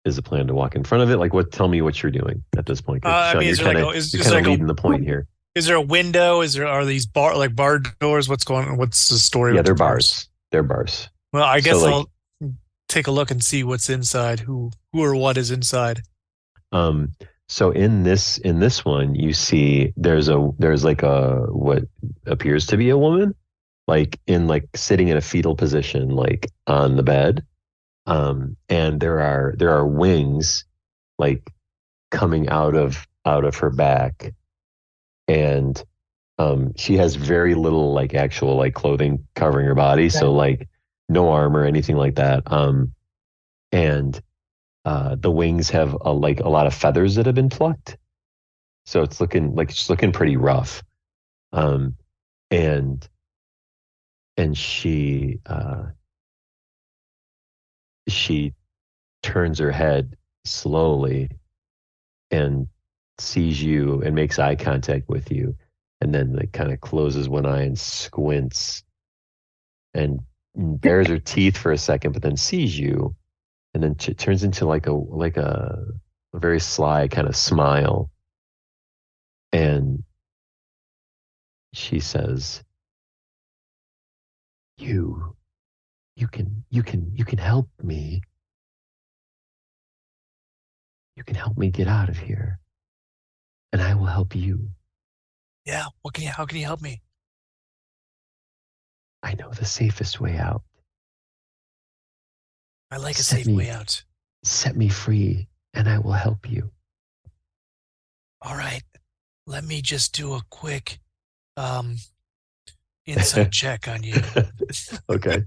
is the plan to walk in front of it? Tell me what you're doing at this point. I mean, Sean, you're kind of leading the point here. Is there a window? Are these bar doors? What's going on? What's the story? Yeah, with they're the bars. They're bars. Well, I guess So, I'll take a look and see what's inside. Who or what is inside? So in this one, you see there's what appears to be a woman, sitting in a fetal position, on the bed. And there are wings, coming out of her back, and she has very little actual clothing covering her body, so no armor, anything like that. And the wings have a lot of feathers that have been plucked, so it's looking pretty rough. And she turns her head slowly and sees you and makes eye contact with you, and then kind of closes one eye and squints and bares her teeth for a second, but then sees you, and then turns into a very sly kind of smile, and she says, you can help me. You can help me get out of here, and I will help you. Yeah. How can you help me? I know the safest way out. I like a Set safe me- way out. Set me free, and I will help you. All right. Let me just do a quick inside check on you. Okay.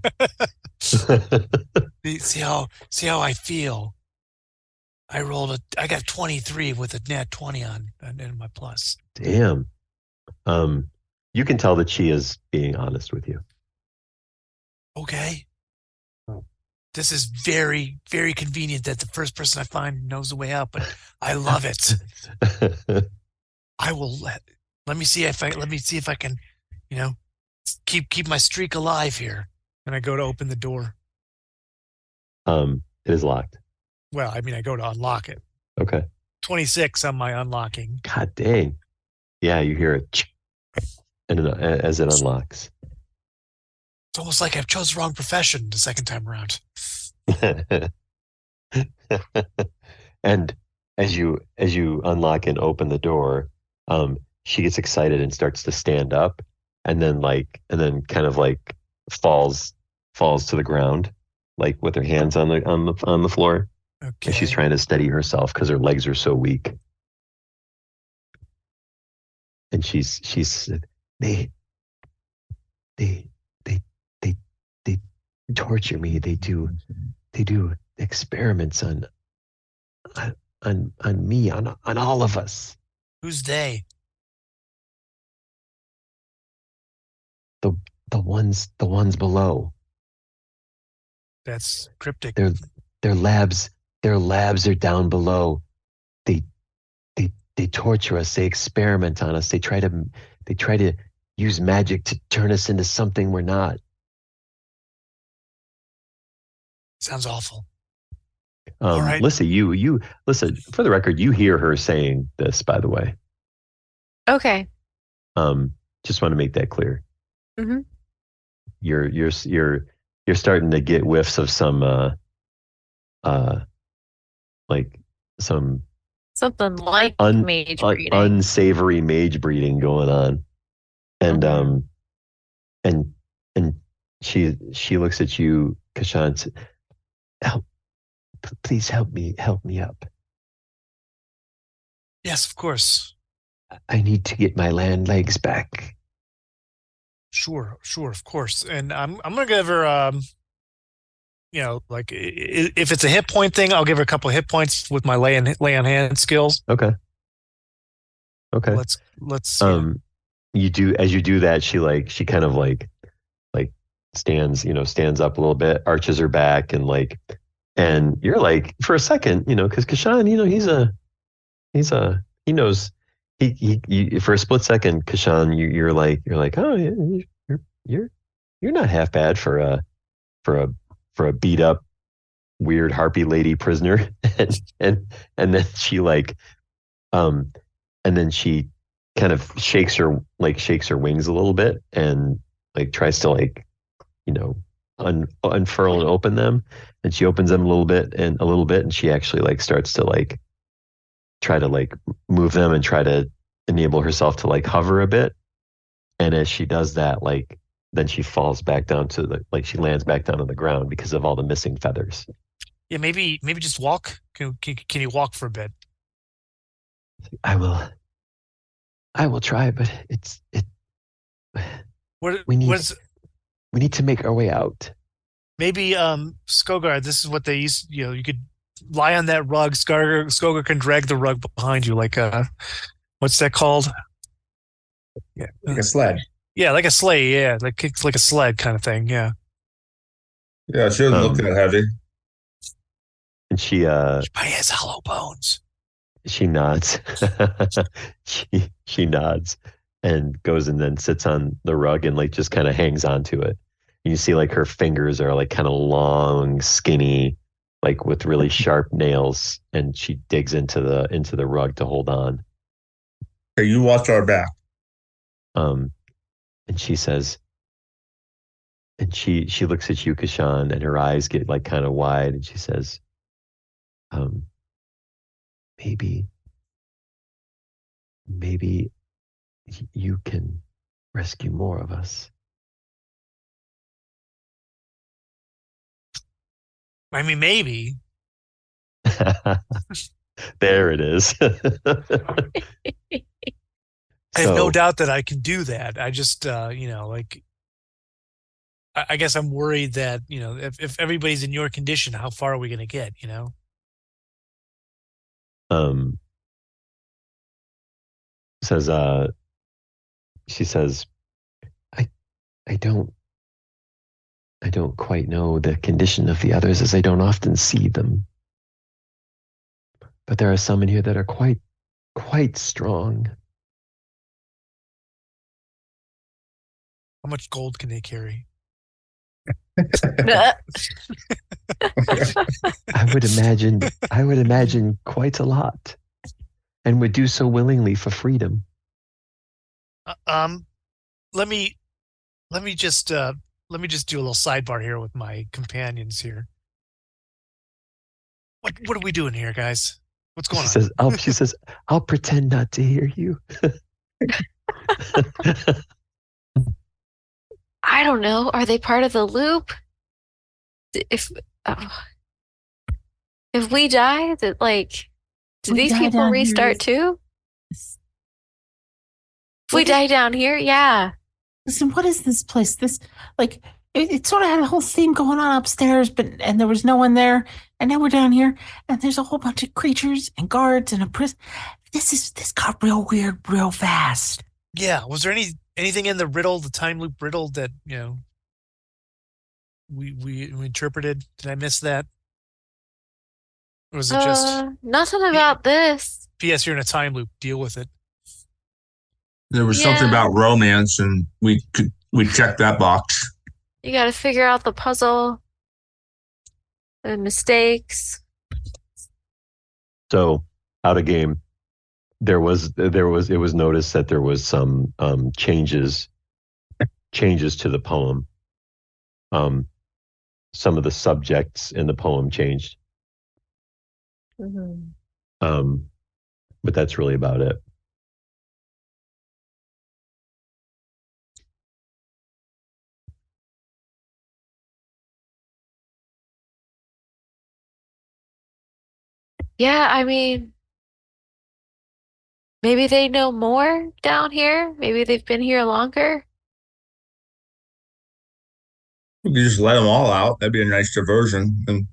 See how I feel. I got 23 with a nat 20 on in my plus. Damn. You can tell that she is being honest with you. Okay. This is very, very convenient that the first person I find knows the way out, but I love it. I will let me see if I can, keep my streak alive here. And I go to open the door. It is locked. Well, I mean, I go to unlock it. Okay. 26 on my unlocking. God dang. Yeah, you hear it and as it unlocks. It's almost like I've chose the wrong profession the second time around. And as you unlock and open the door, she gets excited and starts to stand up, and then kind of like falls to the ground, like with her hands on the floor. Okay. And she's trying to steady herself because her legs are so weak. And she's they they they they they torture me. They do experiments on me, on all of us. Who's they? The ones below. That's cryptic. Their labs are down below. They torture us. They experiment on us. They try to use magic to turn us into something we're not. Sounds awful. All right. Listen, you listen, for the record, you hear her saying this, by the way. Okay. Just want to make that clear. Mm-hmm. You're starting to get whiffs of some like some something like mage breeding. Unsavory mage breeding going on. And and she looks at you, Kashan, and says, please help me up. Yes, of course. I need to get my land legs back. Sure, of course. And I'm gonna give her like if it's a hit point thing, I'll give her a couple of hit points with my lay on hand skills. Okay. Let's you do that, she kind of like stands up a little bit, arches her back, and you're like, for a second, because Kashan, he knows he for a split second, Kashan, you're like, oh yeah, you're not half bad for a beat up weird harpy lady prisoner. and then she and then she kind of shakes her wings a little bit and tries to unfurl and open them, and she opens them a little bit, and she actually starts to try to move them and try to enable herself to hover a bit. And as she does that, then she falls back down to she lands back down on the ground because of all the missing feathers. Yeah, maybe just walk. Can you walk for a bit? I will try, but we need to make our way out. Maybe Skogar, this is what they used, you could lie on that rug. Skogar can drag the rug behind you what's that called? Yeah, like a sled. Yeah, like a sleigh, yeah. Like a sled kind of thing, yeah. Yeah, she doesn't look that heavy. And she probably has hollow bones. She nods. she nods and goes and then sits on the rug and just kind of hangs onto it. And you see her fingers are kind of long, skinny, with really sharp nails, and she digs into the rug to hold on. Hey, you watch our back. And she says, and she looks at you, Kashan, and her eyes get kind of wide, and she says, maybe you can rescue more of us. I mean, maybe. There it is. I have no doubt that I can do that. I just, I guess I'm worried that, if everybody's in your condition, how far are we going to get, She says, I don't quite know the condition of the others, as I don't often see them. But there are some in here that are quite strong. How much gold can they carry? I would imagine quite a lot, and would do so willingly for freedom. Let me just do a little sidebar here with my companions here. What are we doing here, guys? What's going on? She says, I'll pretend not to hear you. I don't know. Are they part of the loop? If we die, do these people restart too? If we die down here, yeah. Listen, what is this place? It sort of had a whole theme going on upstairs, and there was no one there. And now we're down here, and there's a whole bunch of creatures and guards and a prison. This got real weird real fast. Yeah. Was there anything in the time loop riddle that we interpreted? Did I miss that? Or was it just nothing about this? P.S. You're in a time loop. Deal with it. There was something about romance, and we checked that box. You got to figure out the puzzle, the mistakes. So, out of game, it was noticed that there was some changes to the poem. Some of the subjects in the poem changed. Mm-hmm. But that's really about it. Yeah, I mean, maybe they know more down here. Maybe they've been here longer. We could just let them all out. That'd be a nice diversion. And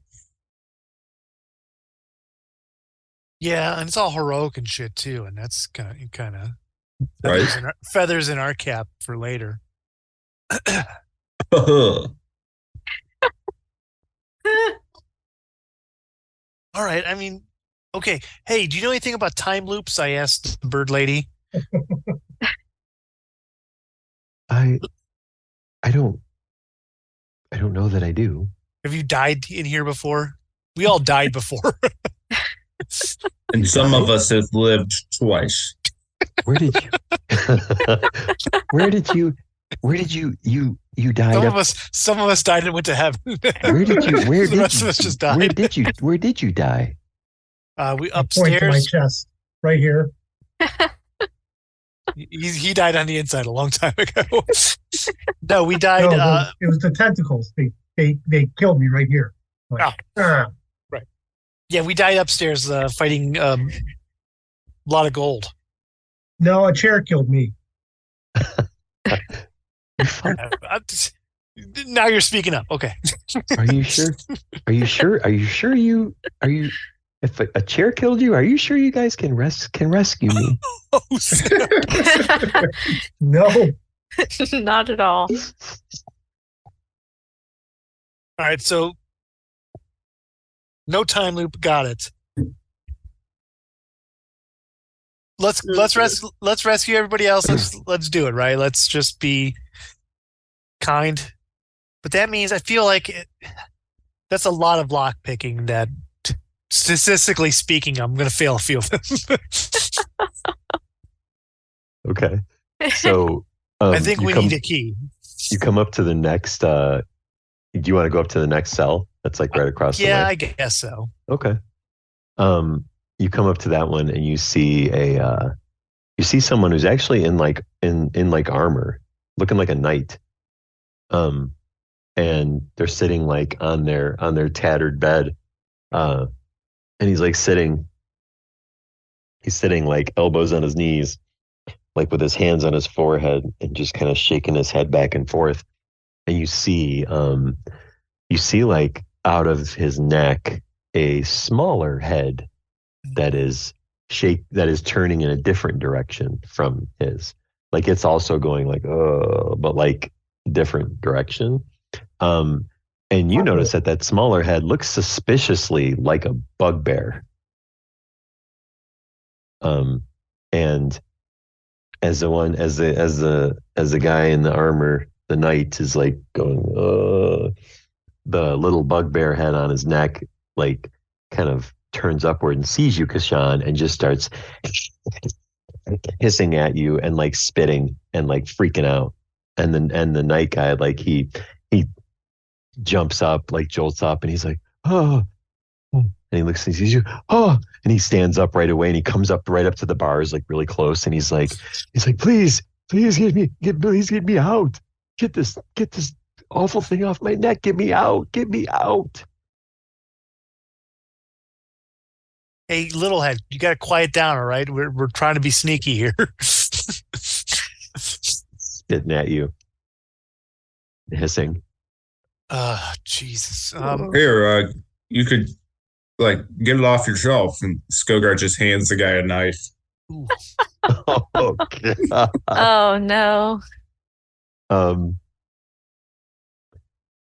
yeah, and it's all heroic and shit too, and that's kind of right. Feathers in our cap for later. All right, I mean, okay. Hey, do you know anything about time loops? I asked the bird lady. I don't know that I do. Have you died in here before? We all died before. And some of us have lived twice. Where did you died? Some of us died and went to heaven. The rest of us just died. Where did you die? We I point to my upstairs. chest, right here. He died on the inside a long time ago. No, we died. No, it was the tentacles. They killed me right here. Right. Yeah, we died upstairs fighting a lot of gold. No, a chair killed me. Now you're speaking up. Okay. Are you sure? If a chair killed you, are you sure you guys can rescue me? No. Not at all. All right, so no time loop. Got it. Let's rescue everybody else. Let's do it, right? Let's just be kind. But that means I feel like that's a lot of lock picking that, statistically speaking, I'm going to fail a few of them. Okay. So I think we need a key. You come up to the next. Do you want to go up to the next cell? That's like right across the way? Yeah, I guess so. Okay. You come up to that one and you see someone who's actually in armor, looking like a knight. And they're sitting like on their tattered bed. And he's sitting like elbows on his knees, like with his hands on his forehead and just kind of shaking his head back and forth. And you see like out of his neck a smaller head that is turning in a different direction from his. Like it's also going like, oh, but like different direction. And you notice that smaller head looks suspiciously like a bugbear. And as the guy in the armor, the knight is like going, the little bugbear head on his neck, like kind of turns upward and sees you, Kashan, and just starts hissing at you and like spitting and like freaking out. And the night guy, like he jumps up, like jolts up, and he's like, oh, And he looks and he sees you. Oh, and he stands up right away and he comes up right up to the bars, like really close. And he's like, please get me out. Get this awful thing off my neck. Get me out. Hey, Littlehead, you got to quiet down, all right? We're trying to be sneaky here. Spitting at you. Hissing. Jesus. Here, you could like get it off yourself. And Skogar just hands the guy a knife. Oh, God. Oh no.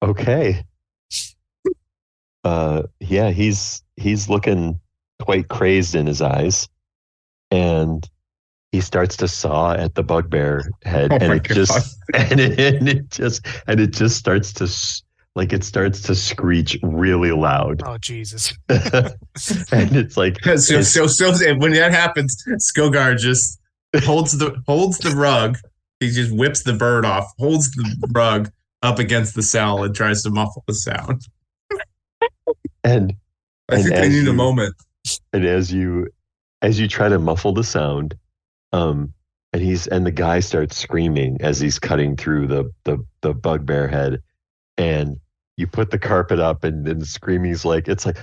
Okay. Yeah, he's looking quite crazed in his eyes, and he starts to saw at the bugbear head, and it just starts to screech really loud. Oh Jesus! And it's like so when that happens, Skogar just holds the rug. He just whips the bird off, holds the rug up against the cell, and tries to muffle the sound. And I think they need a moment. And as you try to muffle the sound, and the guy starts screaming as he's cutting through the bugbear head, and you put the carpet up, and then screaming's like it's like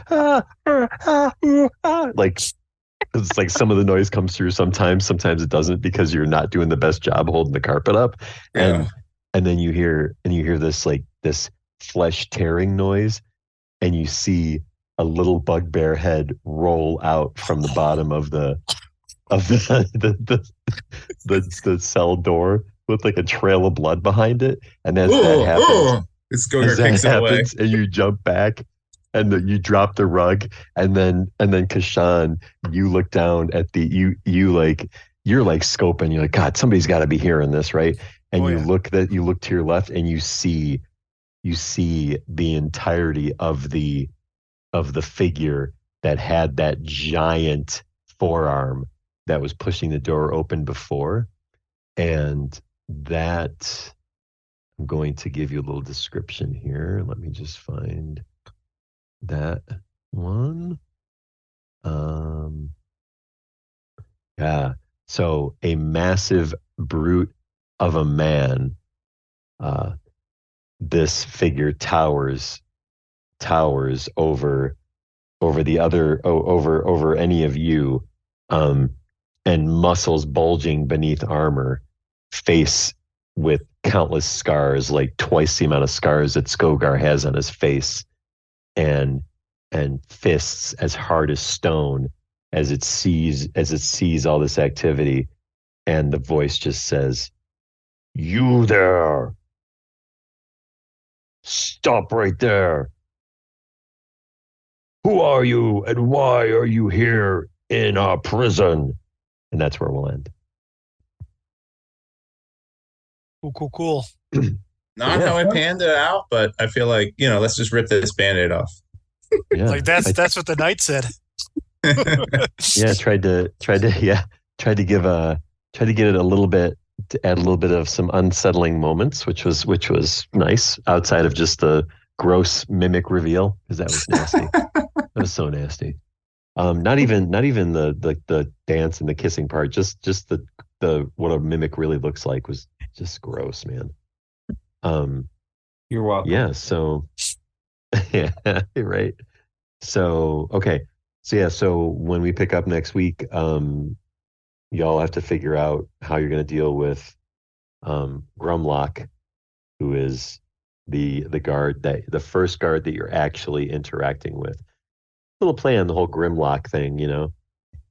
like it's like some of the noise comes through sometimes it doesn't because you're not doing the best job holding the carpet up, and then you hear this like this flesh tearing noise, and you see a little bugbear head roll out from the bottom of the cell door with like a trail of blood behind it, and as that happens, Skogar kicks it away, and you jump back, and you drop the rug, and then Kashan, you look down at you're like scoping, you're like, God, somebody's got to be hearing this, right? And you look to your left, and you see the entirety of the figure that had that giant forearm that was pushing the door open before. And that, I'm going to give you a little description here. Let me just find that one. Yeah. So a massive brute of a man, this figure towers over the other, over any of you, and muscles bulging beneath armor, face with countless scars, like twice the amount of scars that Skogar has on his face, and fists as hard as stone as it sees all this activity. And the voice just says, "You there, stop right there. Who are you and why are you here in our prison?" And that's where we'll end. Cool. Not how I panned it out, but I feel like, let's just rip this Band-Aid off. Yeah. Like that's what the knight said. Yeah, tried to get it a little bit, to add a little bit of some unsettling moments, which was nice, outside of just the gross mimic reveal, because that was nasty. That was so nasty. Not even the dance and the kissing part, just the what a mimic really looks like was just gross, man. You're welcome. Yeah, so yeah, right. So okay. So when we pick up next week, y'all have to figure out how you're going to deal with Grumlock, who is the first guard that you're actually interacting with. A little play on the whole Grimlock thing,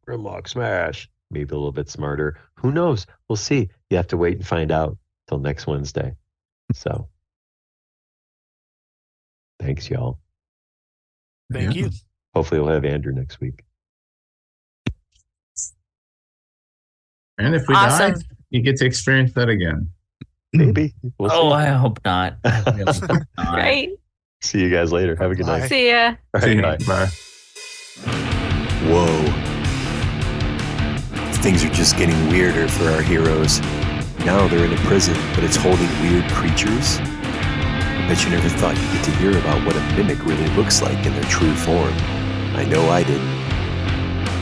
Grimlock smash. Maybe a little bit smarter. Who knows? We'll see. You have to wait and find out till next Wednesday. So, thanks, y'all. Thank you. Hopefully we'll have Andrew next week. And if we die, you get to experience that again. Maybe. We'll see. I hope not. I really hope not. Right. See you guys later. Have a good night. See ya. All right, Bye. Whoa. Things are just getting weirder for our heroes. Now they're in a prison, but it's holding weird creatures. I bet you never thought you'd get to hear about what a mimic really looks like in their true form. I know I didn't.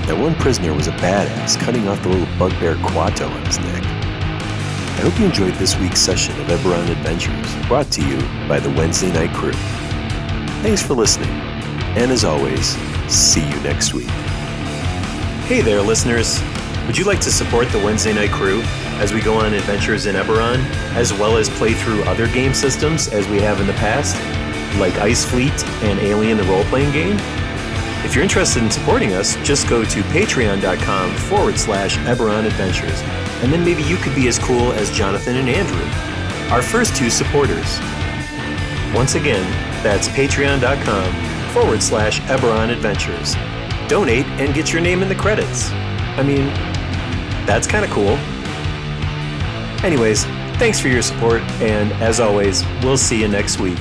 That one prisoner was a badass, cutting off the little bugbear Quato on his neck. I hope you enjoyed this week's session of Eberron Adventures, brought to you by the Wednesday Night Crew. Thanks for listening, and as always, see you next week. Hey there, listeners. Would you like to support the Wednesday Night Crew as we go on adventures in Eberron, as well as play through other game systems as we have in the past, like Ice Fleet and Alien the role-playing game? If you're interested in supporting us, just go to patreon.com/Eberron Adventures, and then maybe you could be as cool as Jonathan and Andrew, our first two supporters. Once again, that's patreon.com/Eberron Adventures. Donate and get your name in the credits. I mean, that's kind of cool. Anyways, thanks for your support, and as always, we'll see you next week.